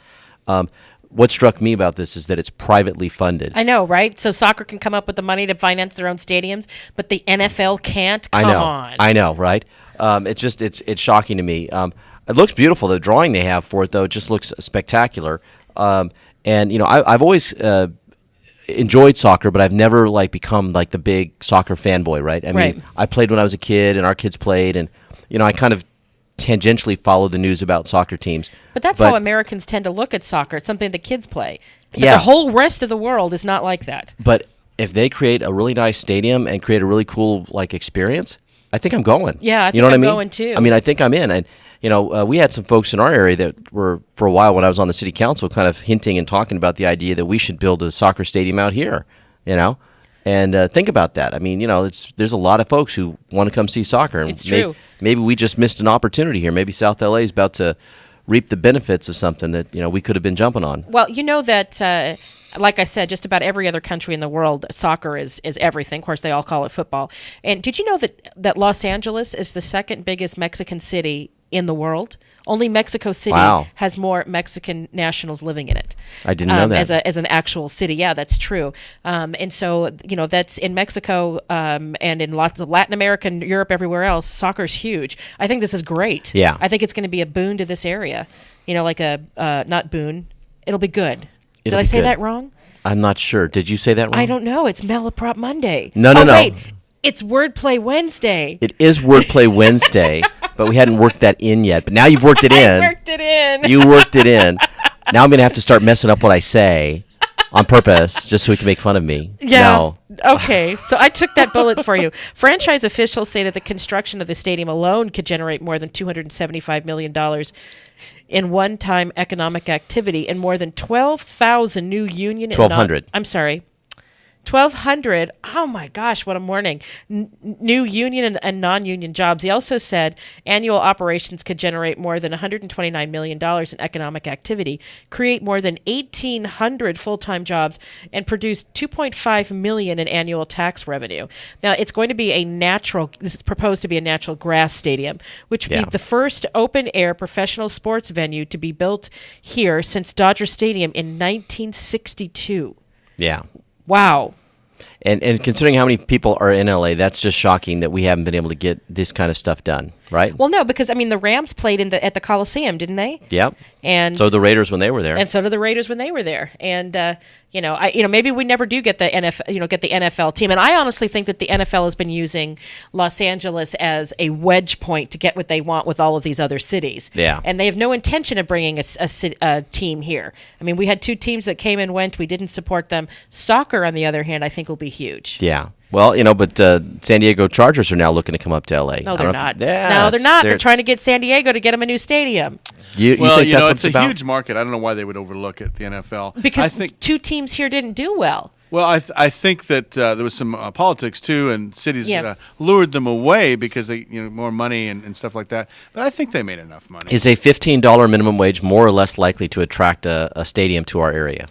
What struck me about this is that it's privately funded. I know, right? So soccer can come up with the money to finance their own stadiums, but the NFL can't? Come on. I know, right? It's shocking to me. It looks beautiful. The drawing they have for it, though, just looks spectacular. And you know, I've always enjoyed soccer, but I've never become the big soccer fanboy, right? I mean, I played when I was a kid, and our kids played, and you know, I kind of tangentially follow the news about soccer teams. But that's how Americans tend to look at soccer. It's something the kids play. But the whole rest of the world is not like that. But if they create a really nice stadium and create a really cool experience, I think I'm going. Yeah, I think you know what I'm I mean? going too. I mean, I think I'm in, and we had some folks in our area that were, for a while when I was on the city council, kind of hinting and talking about the idea that we should build a soccer stadium out here, And think about that. I mean, there's a lot of folks who want to come see soccer. It's true. Maybe we just missed an opportunity here. Maybe South LA is about to reap the benefits of something that, we could have been jumping on. Well, you know that, like I said, just about every other country in the world, soccer is everything. Of course, they all call it football. And did you know that Los Angeles is the second biggest Mexican city in the world? Only Mexico City has more Mexican nationals living in it. I didn't know that. As an actual city. Yeah, that's true. And so, that's in Mexico and in lots of Latin America and Europe, everywhere else, soccer's huge. I think this is great. Yeah. I think it's going to be a boon to this area. Like not boon. It'll be good. Did I say that wrong? I'm not sure. Did you say that wrong? I don't know. It's Malaprop Monday. No. Wait. It's Wordplay Wednesday. It is Wordplay Wednesday, but we hadn't worked that in yet. But now you've worked it in. I worked it in. You worked it in. Now I'm going to have to start messing up what I say on purpose just so he can make fun of me. Yeah. No. Okay. So I took that bullet for you. Franchise officials say that the construction of the stadium alone could generate more than $275 million in one-time economic activity and more than 12,000 new union 1,200. I'm sorry. 1,200, oh my gosh, what a morning, new union and non-union jobs. He also said annual operations could generate more than $129 million in economic activity, create more than 1,800 full-time jobs, and produce $2.5 million in annual tax revenue. Now, it's going to be this is proposed to be a natural grass stadium, which would be the first open-air professional sports venue to be built here since Dodger Stadium in 1962. Yeah. Wow. And considering how many people are in LA, that's just shocking that we haven't been able to get this kind of stuff done, right? Well, no, because the Rams played at the Coliseum, didn't they? Yep. And so the Raiders when they were there. And so did the Raiders when they were there. And maybe we never do get the NFL team. And I honestly think that the NFL has been using Los Angeles as a wedge point to get what they want with all of these other cities. Yeah. And they have no intention of bringing a team here. I mean, we had two teams that came and went. We didn't support them. Soccer, on the other hand, I think will be huge. Yeah. Well, but San Diego Chargers are now looking to come up to LA. No, they're not. No, they're not. They're trying to get San Diego to get them a new stadium. You think that's what it's a huge market. I don't know why they would overlook it, the NFL. Because I think two teams here didn't do well. Well, I think that there was some politics too, and cities lured them away because they more money and stuff like that. But I think they made enough money. Is a $15 minimum wage more or less likely to attract a stadium to our area?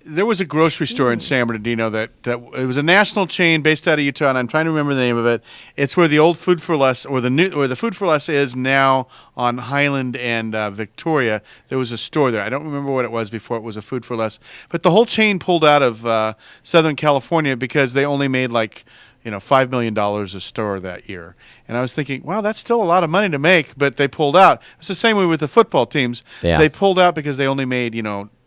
There was a grocery store in San Bernardino that it was a national chain based out of Utah, and I'm trying to remember the name of it. It's where the old Food for Less, where the Food for Less is now on Highland and Victoria. There was a store there. I don't remember what it was before it was a Food for Less, but the whole chain pulled out of Southern California because they only made $5 million a store that year. And I was thinking, wow, that's still a lot of money to make, but they pulled out. It's the same way with the football teams. Yeah. They pulled out because they only made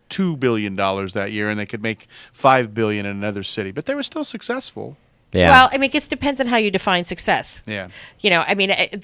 $2 billion that year, and they could make $5 billion in another city, but they were still successful. Yeah. Well, it just depends on how you define success. Yeah.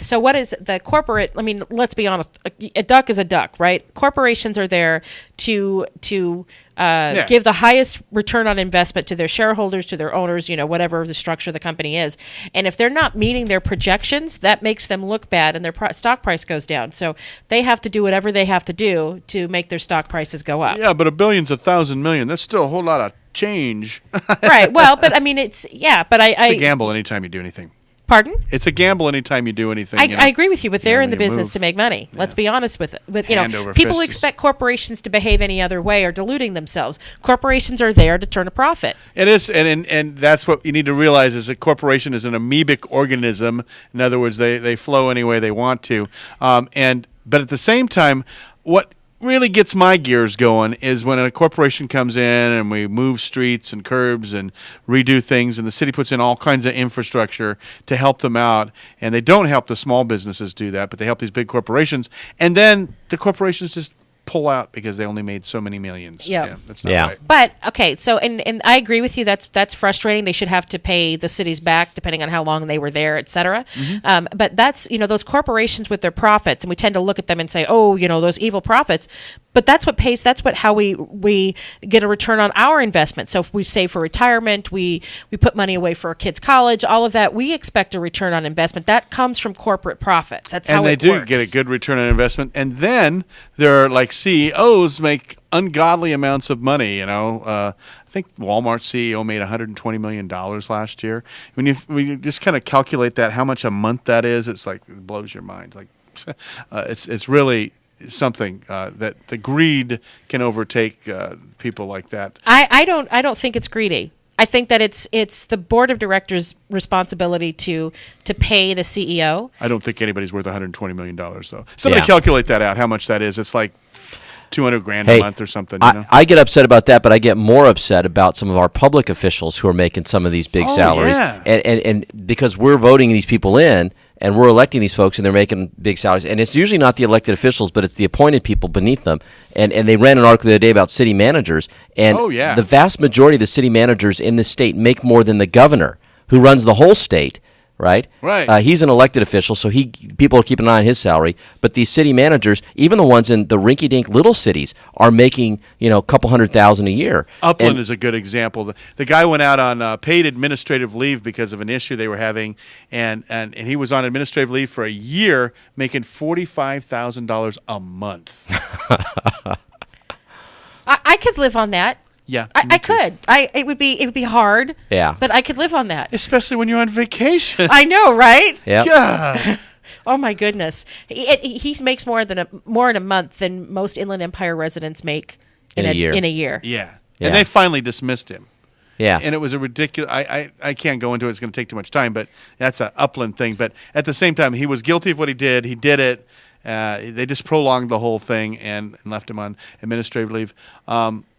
So what is the corporate? Let's be honest. A duck is a duck, right? Corporations are there to give the highest return on investment to their shareholders, to their owners, whatever the structure of the company is. And if they're not meeting their projections, that makes them look bad, and their stock price goes down. So they have to do whatever they have to do to make their stock prices go up. Yeah, but a billion's 1,000 million. That's still a whole lot of change. Right. Well, but it's a gamble anytime you do anything. Pardon? It's a gamble anytime you do anything. I agree with you, but they're in the business to make money. Let's be honest with it. But people expect corporations to behave any other way or diluting themselves. Corporations are there to turn a profit. It is, and that's what you need to realize is a corporation is an amoebic organism. In other words, they flow any way they want to. But at the same time, what really gets my gears going is when a corporation comes in and we move streets and curbs and redo things, and the city puts in all kinds of infrastructure to help them out, and they don't help the small businesses do that, but they help these big corporations, and then the corporations just pull out because they only made so many millions. Yeah, that's not right. But okay, so and I agree with you. That's frustrating. They should have to pay the cities back depending on how long they were there, et cetera. Mm-hmm. But that's those corporations with their profits, and we tend to look at them and say, oh, those evil profits. but that's what pays. That's how we get a return on our investment. So if we save for retirement, we put money away for our kids' college, all of that, we expect a return on investment. That comes from corporate profits. That's how it works. And they do get a good return on investment. And then there are like CEOs make ungodly amounts of money. I think Walmart's CEO made $120 million last year. When you just kind of calculate that, how much a month that is, it's like, it blows your mind. Like, it's really something that the greed can overtake people like that. I don't think it's greedy. I think that it's the board of directors' responsibility to pay the CEO. I don't think anybody's worth $120 million though. Somebody calculate that out. How much that is? It's like $200,000 a month or something. I get upset about that, but I get more upset about some of our public officials who are making some of these big salaries, and because we're voting these people in. And we're electing these folks, and they're making big salaries. And it's usually not the elected officials, but it's the appointed people beneath them. And they ran an article the other day about city managers. And the vast majority of the city managers in this state make more than the governor, who runs the whole state. Right. He's an elected official, so people are keeping an eye on his salary. But these city managers, even the ones in the rinky-dink little cities, are making a couple $100,000 a year. Upland is a good example. The guy went out on paid administrative leave because of an issue they were having, and he was on administrative leave for a year, making $45,000 a month. I could live on that. Yeah, I could. It would be hard. Yeah, but I could live on that, especially when you're on vacation. I know, right? Yeah. Oh my goodness, he makes more in a month than most Inland Empire residents make in a year. Yeah, and they finally dismissed him. Yeah, and it was a ridiculous. I can't go into it. It's going to take too much time. But that's an Upland thing. But at the same time, he was guilty of what he did. He did it. They just prolonged the whole thing and left him on administrative leave.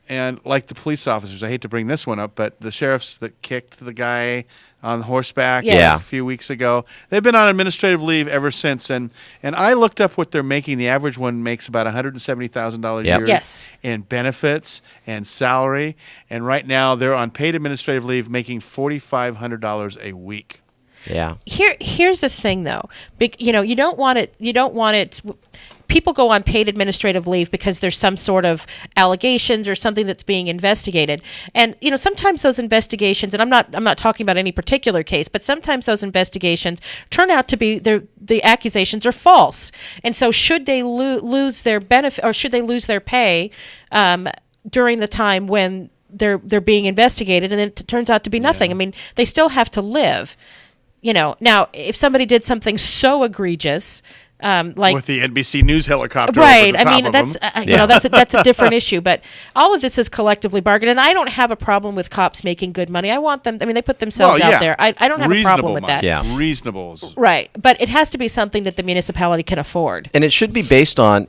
And like the police officers, I hate to bring this one up, but the sheriffs that kicked the guy on horseback a few weeks ago, they've been on administrative leave ever since. And I looked up what they're making. The average one makes about $170,000 a year in benefits and salary. And right now they're on paid administrative leave making $4,500 a week. Yeah. Here's the thing, though. You don't want it. People go on paid administrative leave because there's some sort of allegations or something that's being investigated. And sometimes those investigations, and I'm not talking about any particular case, but sometimes those investigations turn out to be the accusations are false. And so should they lose their benefit, or should they lose their pay during the time when they're being investigated, and then it turns out to be nothing? I mean, they still have to live. Now if somebody did something so egregious, like with the NBC News helicopter, right? Over the top I mean, of that's a different issue. But all of this is collectively bargained, and I don't have a problem with cops making good money. I want them. I mean, they put themselves out there. I don't have a problem with that. Yeah, reasonable. Right, but it has to be something that the municipality can afford, and it should be based on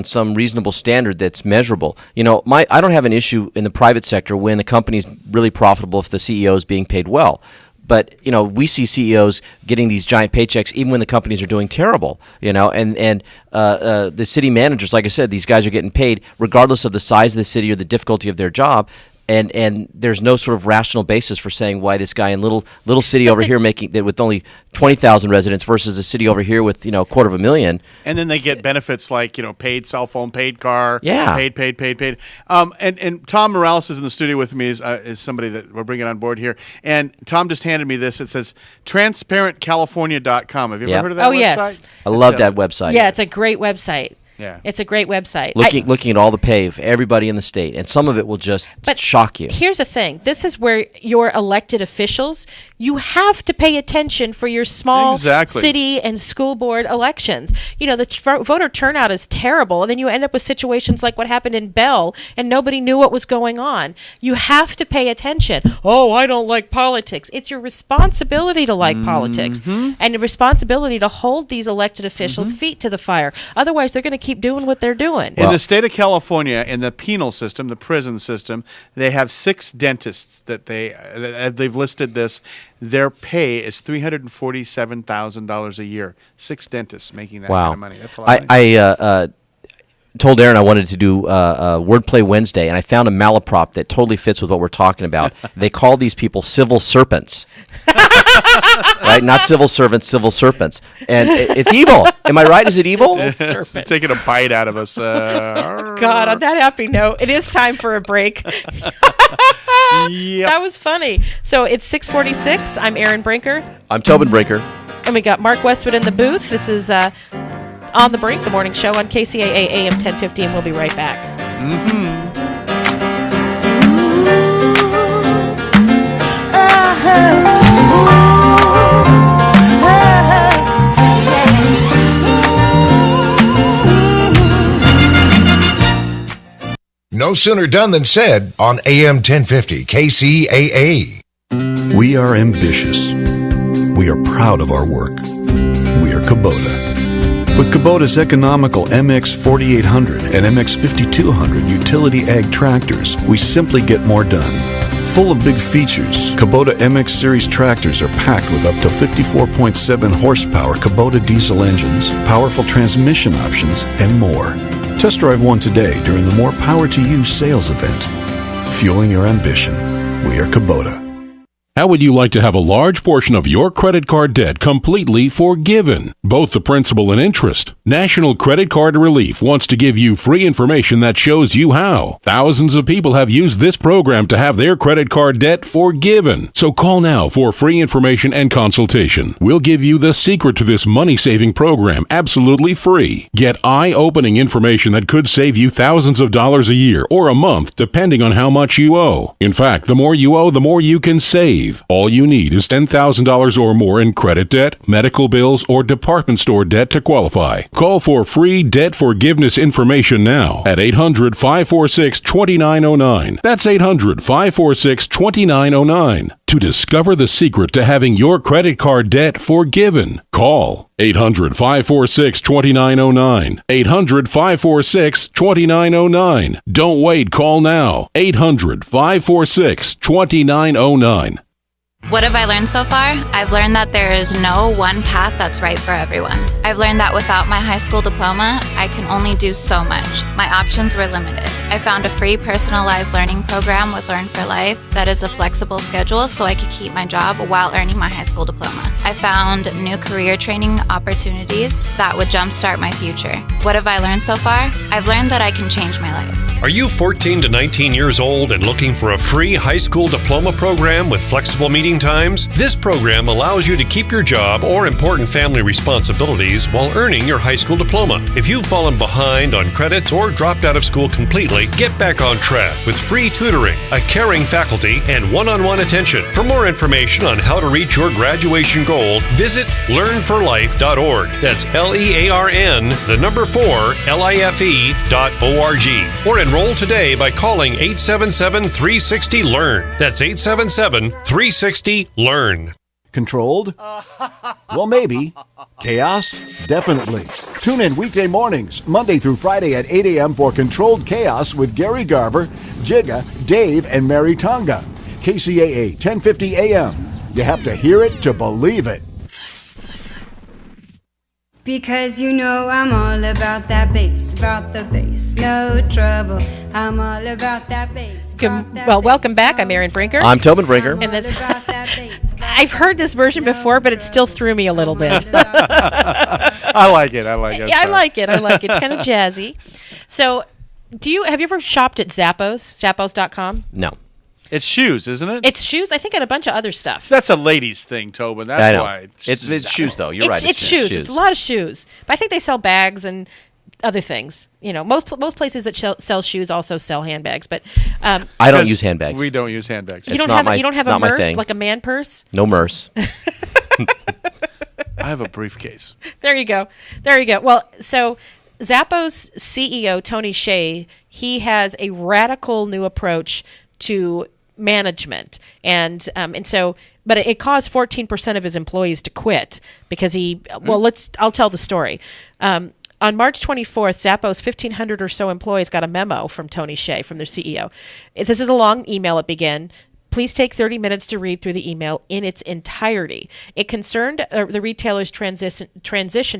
some reasonable standard that's measurable. I don't have an issue in the private sector when a company's really profitable if the CEO is being paid well. But we see CEOs getting these giant paychecks even when the companies are doing terrible. And the city managers, like I said, these guys are getting paid regardless of the size of the city or the difficulty of their job. And there's no sort of rational basis for saying why this guy in little city over here making that with only 20,000 residents versus a city over here with 250,000. And then they get benefits like paid cell phone, paid car, paid. And Tom Morales is in the studio with me is somebody that we're bringing on board here. And Tom just handed me this. It says transparentcalifornia.com. Have you ever heard of that website? Yes, I love that website. Yeah, it's a great website. Yeah, it's a great website. Looking at all the pay of everybody in the state, and some of it will just shock you. Here's the thing: this is where your elected officials, you have to pay attention for your small city and school board elections. The voter turnout is terrible, and then you end up with situations like what happened in Bell, and nobody knew what was going on. You have to pay attention. Oh, I don't like politics. It's your responsibility to like politics, and the responsibility to hold these elected officials' feet to the fire. Otherwise, they're going to keep doing what they're doing. In the state of California, in the penal system, the prison system, they have 6 dentists that they've listed this. Their pay is $347,000 a year. 6 dentists making that kind of money. That's a lot of money. told Aaron I wanted to do Wordplay Wednesday, and I found a malaprop that totally fits with what we're talking about. They call these people civil serpents. Right? Not civil servants, civil serpents. And it's evil. Am I right? Is it evil? It's taking a bite out of us. God, on that happy note, it is time for a break. That was funny. So it's 6:46. I'm Aaron Brinker. I'm Tobin Brinker. And we got Mark Westwood in the booth. This is On the Brink, the morning show on KCAA AM 1050, and we'll be right back. No sooner done than said on AM 1050 KCAA. We are ambitious. We are proud of our work. We are Kubota. With Kubota's economical MX 4800 and MX 5200 utility ag tractors, we simply get more done. Full of big features, Kubota MX Series tractors are packed with up to 54.7 horsepower Kubota diesel engines, powerful transmission options, and more. Test drive one today during the More Power to You sales event. Fueling your ambition. We are Kubota. How would you like to have a large portion of your credit card debt completely forgiven, both the principal and interest? National Credit Card Relief wants to give you free information that shows you how. Thousands of people have used this program to have their credit card debt forgiven. So call now for free information and consultation. We'll give you the secret to this money-saving program absolutely free. Get eye-opening information that could save you thousands of dollars a year or a month, depending on how much you owe. In fact, the more you owe, the more you can save. All you need is $10,000 or more in credit debt, medical bills, or department store debt to qualify. Call for free debt forgiveness information now at 800-546-2909. That's 800-546-2909. To discover the secret to having your credit card debt forgiven, call 800-546-2909. 800-546-2909. Don't wait, call now. 800-546-2909. What have I learned so far? I've learned that there is no one path that's right for everyone. I've learned that without my high school diploma, I can only do so much. My options were limited. I found a free personalized learning program with Learn for Life that is a flexible schedule so I could keep my job while earning my high school diploma. I found new career training opportunities that would jumpstart my future. What have I learned so far? I've learned that I can change my life. Are you 14 to 19 years old and looking for a free high school diploma program with flexible meeting times? This program allows you to keep your job or important family responsibilities while earning your high school diploma. If you've fallen behind on credits or dropped out of school completely, get back on track with free tutoring, a caring faculty, and one-on-one attention. For more information on how to reach your graduation goal, visit learnforlife.org. That's LEARN, the number 4, LIFE.org. Or enroll today by calling 877-360-LEARN. That's 877-360-LEARN. Controlled? Well, maybe. Chaos? Definitely. Tune in weekday mornings, Monday through Friday at 8 a.m. for Controlled Chaos with Gary Garver, Jigga, Dave, and Mary Tonga. KCAA 1050 AM. You have to hear it to believe it. Because you know I'm all about that bass, about the bass, no trouble. I'm all about that bass. Well, welcome back. I'm Aaron Brinker. I'm Tobin Brinker. And that's I've heard this version before, but it still threw me a little bit. I like it. Yeah, I like it. It's kind of jazzy. So, have you ever shopped at Zappos? Zappos.com? No. It's shoes, isn't it? It's shoes. I think and a bunch of other stuff. That's a ladies' thing, Tobin. That's why. It's shoes, though. You're right. It's shoes. It's a lot of shoes. But I think they sell bags and other things. You know, most places that sell shoes also sell handbags. But I don't use handbags. We don't use handbags. You don't have a purse, like a man purse? No purse. I have a briefcase. There you go. Well, so Zappos CEO Tony Hsieh, he has a radical new approach to management, and so, but it caused 14% of his employees to quit because I'll tell the story. On March 24th, Zappos 1,500 or so employees got a memo from Tony Hsieh, from their CEO. This is a long email. It began. Please take 30 minutes to read through the email in its entirety. It concerned the retailer's transition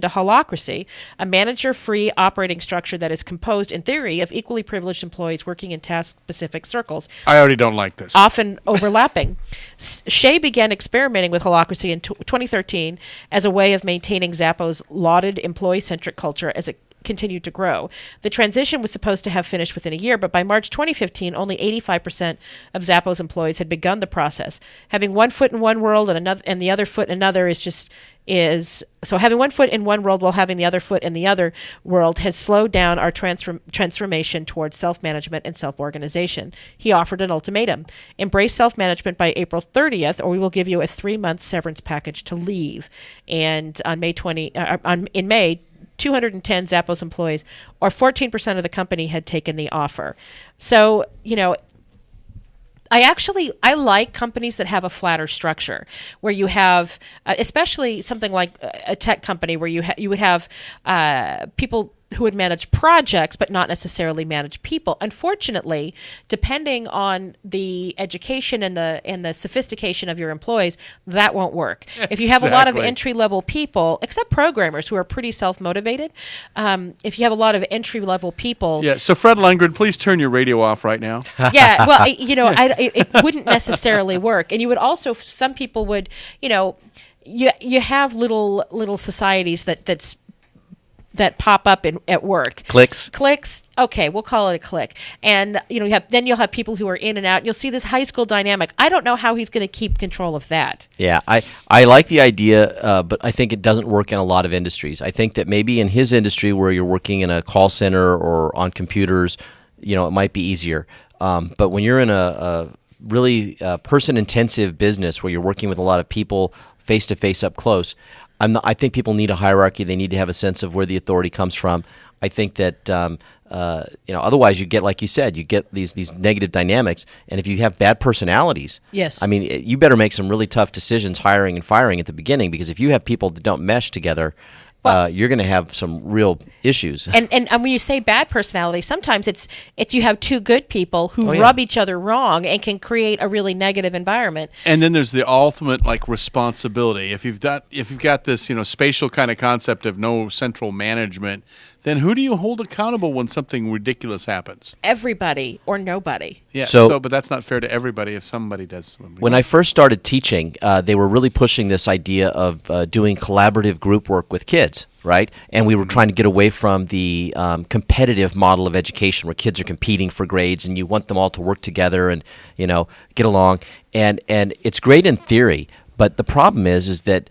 to holacracy, a manager-free operating structure that is composed, in theory, of equally privileged employees working in task-specific circles. I already don't like this. Often overlapping. Shea began experimenting with holacracy in 2013 as a way of maintaining Zappos' lauded employee-centric culture as it continued to grow. The transition was supposed to have finished within a year, but by March 2015, only 85% of Zappos employees had begun the process. Having one foot in one world and the other foot in another so having one foot in one world while having the other foot in the other world has slowed down our transformation towards self-management and self-organization. He offered an ultimatum: embrace self-management by April 30th, or we will give you a 3-month severance package to leave. And in May, 210 Zappos employees, or 14% of the company, had taken the offer. So, I like companies that have a flatter structure, where you have, especially something like a tech company, where you would have people who would manage projects but not necessarily manage people. Unfortunately, depending on the education and the sophistication of your employees, that won't work. If you have a lot of entry-level people, except programmers who are pretty self-motivated, if you have a lot of entry-level people... Yeah, so Fred Lundgren, please turn your radio off right now. Yeah, well, it wouldn't necessarily work. And you would also, some people would, you have little societies that pop up at work. Cliques. Okay, we'll call it a clique. And you'll have people who are in and out. You'll see this high school dynamic. I don't know how he's going to keep control of that. Yeah, I like the idea, but I think it doesn't work in a lot of industries. I think that maybe in his industry, where you're working in a call center or on computers, it might be easier. But when you're in a really person-intensive business where you're working with a lot of people face-to-face up close, I think people need a hierarchy. They need to have a sense of where the authority comes from. I think that otherwise you get, like you said, you get these negative dynamics. And if you have bad personalities, yes, you better make some really tough decisions, hiring and firing at the beginning, because if you have people that don't mesh together, you're going to have some real issues. And when you say bad personality, sometimes it's you have two good people who rub each other wrong and can create a really negative environment. And then there's the ultimate responsibility. If you've got this spatial kind of concept of no central management, then who do you hold accountable when something ridiculous happens? Everybody or nobody. Yeah. But that's not fair to everybody if somebody does. When I first started teaching, they were really pushing this idea of doing collaborative group work with kids, right? And we were trying to get away from the competitive model of education, where kids are competing for grades, and you want them all to work together and get along. And it's great in theory, but the problem is that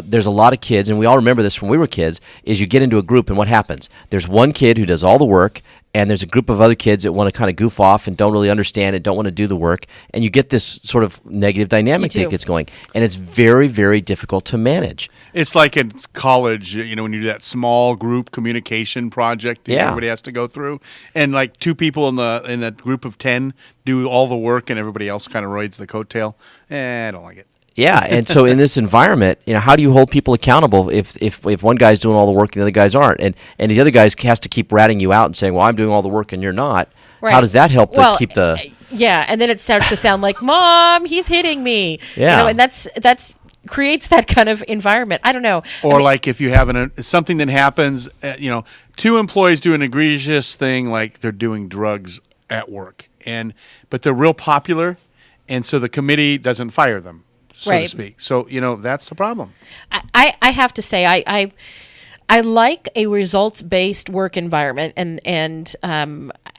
there's a lot of kids, and we all remember this from when we were kids, is you get into a group and what happens? There's one kid who does all the work, and there's a group of other kids that want to kind of goof off and don't really understand it, don't want to do the work, and you get this sort of negative dynamic that gets going. And it's very, very difficult to manage. It's like in college, when you do that small group communication project that everybody has to go through, and like two people in that group of 10 do all the work and everybody else kind of rides the coattail. I don't like it. Yeah, and so in this environment, how do you hold people accountable if one guy's doing all the work and the other guys aren't, and the other guys has to keep ratting you out and saying, "Well, I'm doing all the work and you're not." Right. How does that help to keep the? Yeah, and then it starts to sound like, "Mom, he's hitting me." Yeah, and that's creates that kind of environment. I don't know. Or like if you have something that happens, two employees do an egregious thing, like they're doing drugs at work, but they're real popular, and so the committee doesn't fire them, so to speak. So, that's the problem. I have to say, I like a results-based work environment, and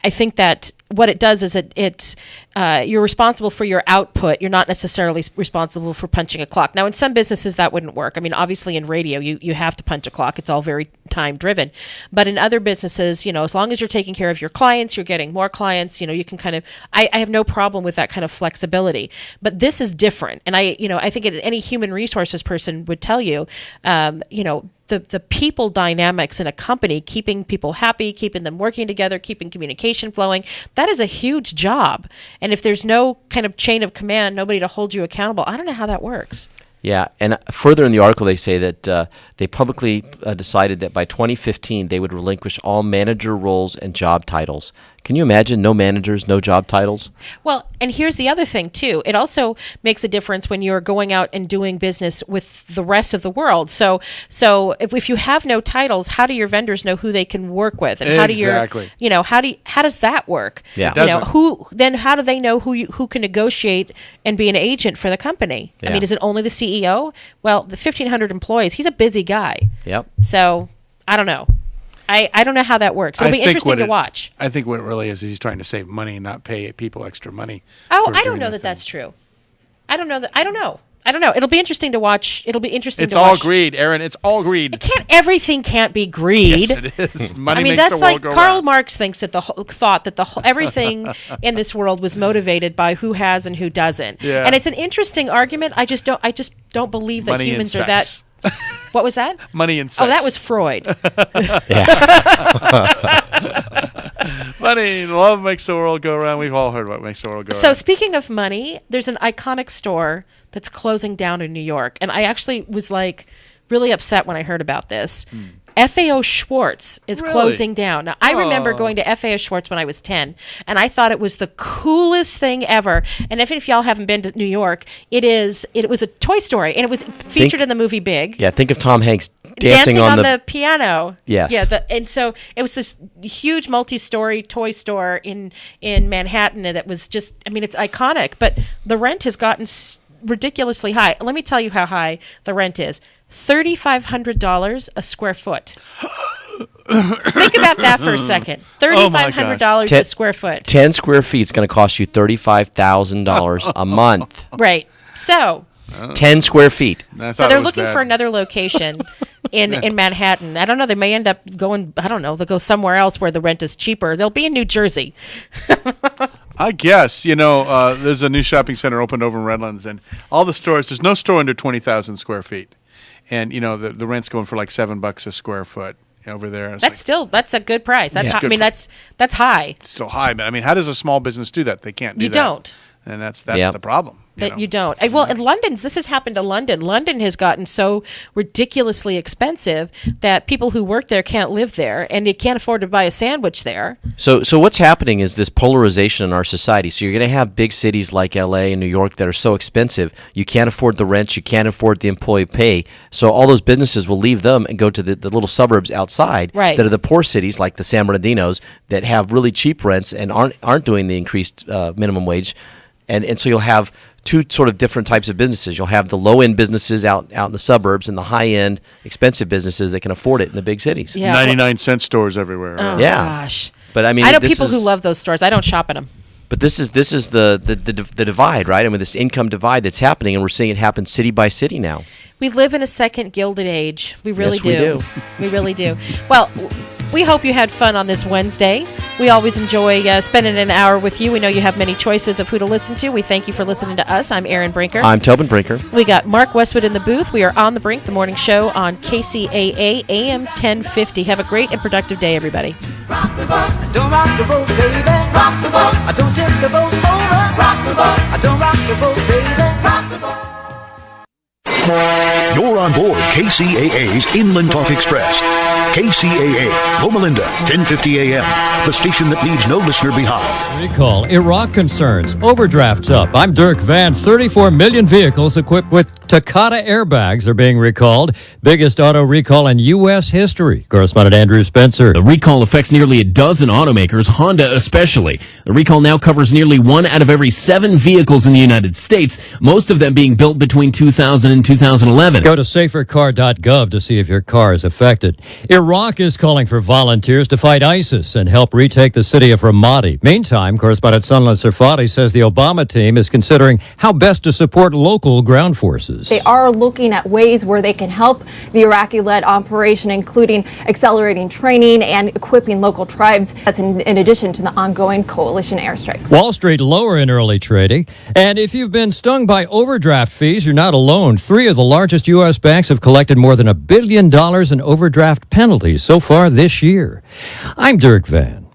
I think that what it does is it's you're responsible for your output. You're not necessarily responsible for punching a clock. Now, in some businesses, that wouldn't work. I mean, obviously, in radio, you have to punch a clock. It's all very time-driven. But in other businesses, as long as you're taking care of your clients, you're getting more clients, you can kind of... I have no problem with that kind of flexibility. But this is different. And I think any human resources person would tell you, the people dynamics in a company, keeping people happy, keeping them working together, keeping communication flowing, that is a huge job. And if there's no kind of chain of command, nobody to hold you accountable, I don't know how that works. Yeah, and further in the article they say that they publicly decided that by 2015 they would relinquish all manager roles and job titles, Can you imagine no managers, no job titles? Well, and here's the other thing, too. It also makes a difference when you're going out and doing business with the rest of the world. So if you have no titles, how do your vendors know who they can work with? And Exactly. how does that work? Yeah. How do they know who can negotiate and be an agent for the company? Yeah. I mean, is it only the CEO? Well, the 1,500 employees, he's a busy guy. Yep. So I don't know. I don't know how that works. It'll be interesting to watch. I think what it really is he's trying to save money and not pay people extra money. Oh, I don't know that that's true. I don't know. It'll be interesting to watch. It's all greed, Aaron. It's all greed. Everything can't be greed. Yes, it is. Money I mean, makes that's the world like go Karl round. Marx thinks that thought that everything in this world was motivated by who has and who doesn't. Yeah. And it's an interesting argument. I just don't believe that Money and humans are sex. that. What was that? Money and sex. Oh, that was Freud. Money and love makes the world go round. We've all heard what makes the world go round. So speaking of money, there's an iconic store that's closing down in New York. And I actually was really upset when I heard about this. FAO Schwartz is closing down. Now, I remember going to FAO Schwartz when I was 10, and I thought it was the coolest thing ever. And if y'all haven't been to New York, it was a toy story, and it was featured in the movie Big. Yeah, think of Tom Hanks dancing on the piano. Yes. Yeah, and so it was this huge multi-story toy store in Manhattan, and it was just, I mean, it's iconic, but the rent has gotten ridiculously high. Let me tell you how high the rent is. $3,500 a square foot. Think about that for a second. $3,500 a square foot. 10 square feet is going to cost you $35,000 a month. Right. So 10 square feet. So they're looking for another location in Manhattan. I don't know. They may end up going, I don't know, they'll go somewhere else where the rent is cheaper. They'll be in New Jersey. I guess, there's a new shopping center opened over in Redlands, and all the stores, there's no store under 20,000 square feet. And, the rent's going for like $7 a square foot over there. It's That's a good price. That's high. I mean, that's high. Still high, but I mean, how does a small business do that? They can't do that. You don't. And that's the problem. You don't. Well, in this has happened to London. London has gotten so ridiculously expensive that people who work there can't live there, and they can't afford to buy a sandwich there. So what's happening is this polarization in our society. So you're going to have big cities like LA and New York that are so expensive, you can't afford the rent, you can't afford the employee pay. So all those businesses will leave them and go to the little suburbs outside that are the poor cities like the San Bernardinos that have really cheap rents and aren't doing the increased minimum wage. And so you'll have two sort of different types of businesses. You'll have the low-end businesses out in the suburbs and the high-end expensive businesses that can afford it in the big cities. Yeah. 99-cent stores everywhere. Oh, Right? Yeah. Gosh. But I mean, I know people who love those stores. I don't shop in them. But this is the divide, right? I mean, this income divide that's happening, and we're seeing it happen city by city now. We live in a second Gilded Age. We really Yes, we do. We really do. Well, we hope you had fun on this Wednesday. We always enjoy spending an hour with you. We know you have many choices of who to listen to. We thank you for listening to us. I'm Erin Brinker. I'm Tobin Brinker. We got Mark Westwood in the booth. We are on the Brink, the morning show on KCAA AM 1050. Have a great and productive day, everybody. Rock the boat, don't rock the boat, baby. Rock the boat, I don't tip the boat over. Rock the boat, I don't rock the boat, baby. Rock the boat. You're on board KCAA's Inland Talk Express. KCAA, Loma Linda, 1050 AM, the station that leaves no listener behind. Recall, Iraq concerns, overdrafts up. I'm Dirk Van. 34 million vehicles equipped with Takata airbags are being recalled. Biggest auto recall in U.S. history. Correspondent Andrew Spencer. The recall affects nearly a dozen automakers, Honda especially. The recall now covers nearly 1 out of every 7 vehicles in the United States, most of them being built between 2000 and 2011. Go to safercar.gov to see if your car is affected. Iraq is calling for volunteers to fight ISIS and help retake the city of Ramadi. Meantime, correspondent Sunland Sarfati says the Obama team is considering how best to support local ground forces. They are looking at ways where they can help the Iraqi-led operation, including accelerating training and equipping local tribes. That's in addition to the ongoing coalition airstrikes. Wall Street lower in early trading. And if you've been stung by overdraft fees, you're not alone. 3 of the largest U.S. banks have collected more than $1 billion in overdraft penalties so far this year. I'm Dirk Van.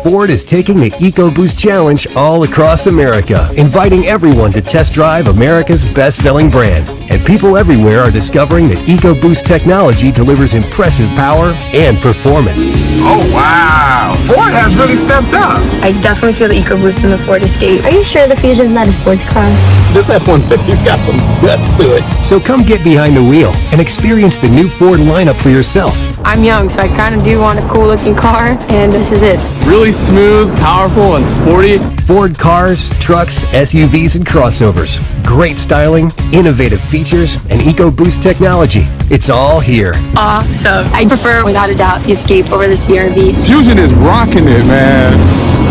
Ford is taking the EcoBoost Challenge all across America, inviting everyone to test drive America's best-selling brand. And people everywhere are discovering that EcoBoost technology delivers impressive power and performance. Oh, wow! Ford has really stepped up. I definitely feel the EcoBoost in the Ford Escape. Are you sure the Fusion's not a sports car? This F-150's got some guts to it. So come get behind the wheel and experience the new Ford lineup for yourself. I'm young, so I kind of do want a cool-looking car, and this is it. Really smooth, powerful, and sporty. Ford cars, trucks, SUVs, and crossovers. Great styling, innovative features, and EcoBoost technology. It's all here. Awesome. I prefer, without a doubt, the Escape over the CR-V. Fusion is rocking it, man.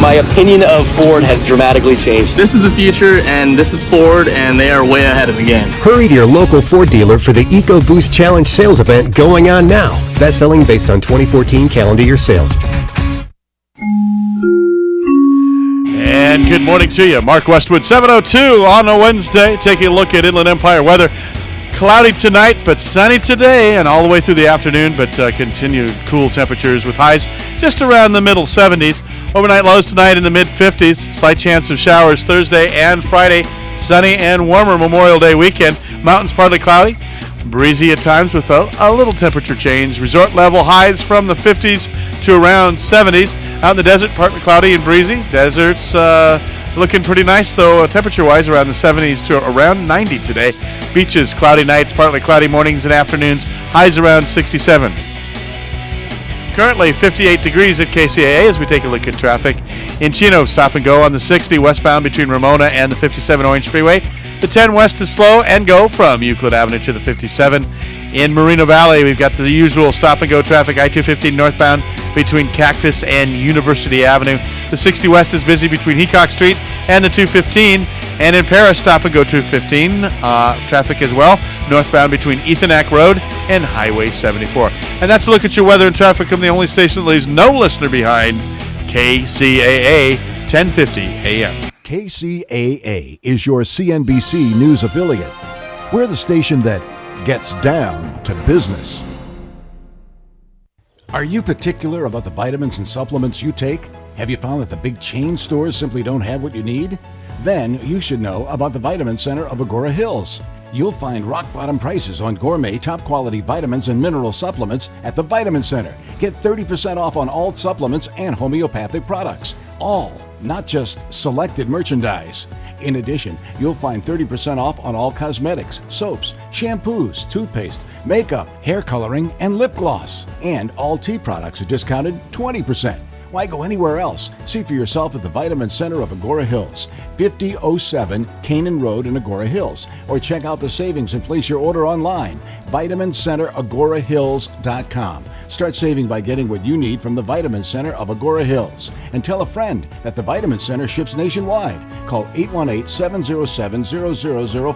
My opinion of Ford has dramatically changed. This is the future, and this is Ford, and they are way ahead of the game. Hurry to your local Ford dealer for the EcoBoost Challenge sales event going on now. Best-selling based on 2014 calendar year sales. And good morning to you. Mark Westwood, 7:02 on a Wednesday. Taking a look at Inland Empire weather. Cloudy tonight, but sunny today and all the way through the afternoon, but continued cool temperatures with highs just around the middle 70s. Overnight lows tonight in the mid-50s. Slight chance of showers Thursday and Friday. Sunny and warmer Memorial Day weekend. Mountains partly cloudy. Breezy at times with a little temperature change. Resort level highs from the 50s to around 70s. Out in the desert, partly cloudy and breezy. Desert's looking pretty nice, though, temperature-wise, around the 70s to around 90 today. Beaches, cloudy nights, partly cloudy mornings and afternoons. Highs around 67. Currently 58 degrees at KCAA as we take a look at traffic. In Chino, stop and go on the 60 westbound between Ramona and the 57 Orange Freeway. The 10 west is slow and go from Euclid Avenue to the 57. In Moreno Valley, we've got the usual stop and go traffic, I-215 northbound between Cactus and University Avenue. The 60 west is busy between Heacock Street and the 215. And in Paris, stop and go 215 traffic as well, northbound between Ethonac Road and Highway 74. And that's a look at your weather and traffic from the only station that leaves no listener behind, KCAA 1050 AM. KCAA is your CNBC News affiliate. We're the station that gets down to business. Are you particular about the vitamins and supplements you take? Have you found that the big chain stores simply don't have what you need? Then you should know about the Vitamin Center of Agora Hills. You'll find rock-bottom prices on gourmet, top-quality vitamins and mineral supplements at the Vitamin Center. Get 30% off on all supplements and homeopathic products. All, not just selected merchandise. In addition, you'll find 30% off on all cosmetics, soaps, shampoos, toothpaste, makeup, hair coloring, and lip gloss. And all tea products are discounted 20%. Why go anywhere else? See for yourself at the Vitamin Center of Agora Hills, 5007 Canaan Road in Agora Hills. Or check out the savings and place your order online, VitaminCenterAgoraHills.com. Start saving by getting what you need from the Vitamin Center of Agora Hills. And tell a friend that the Vitamin Center ships nationwide. Call 818-707-0005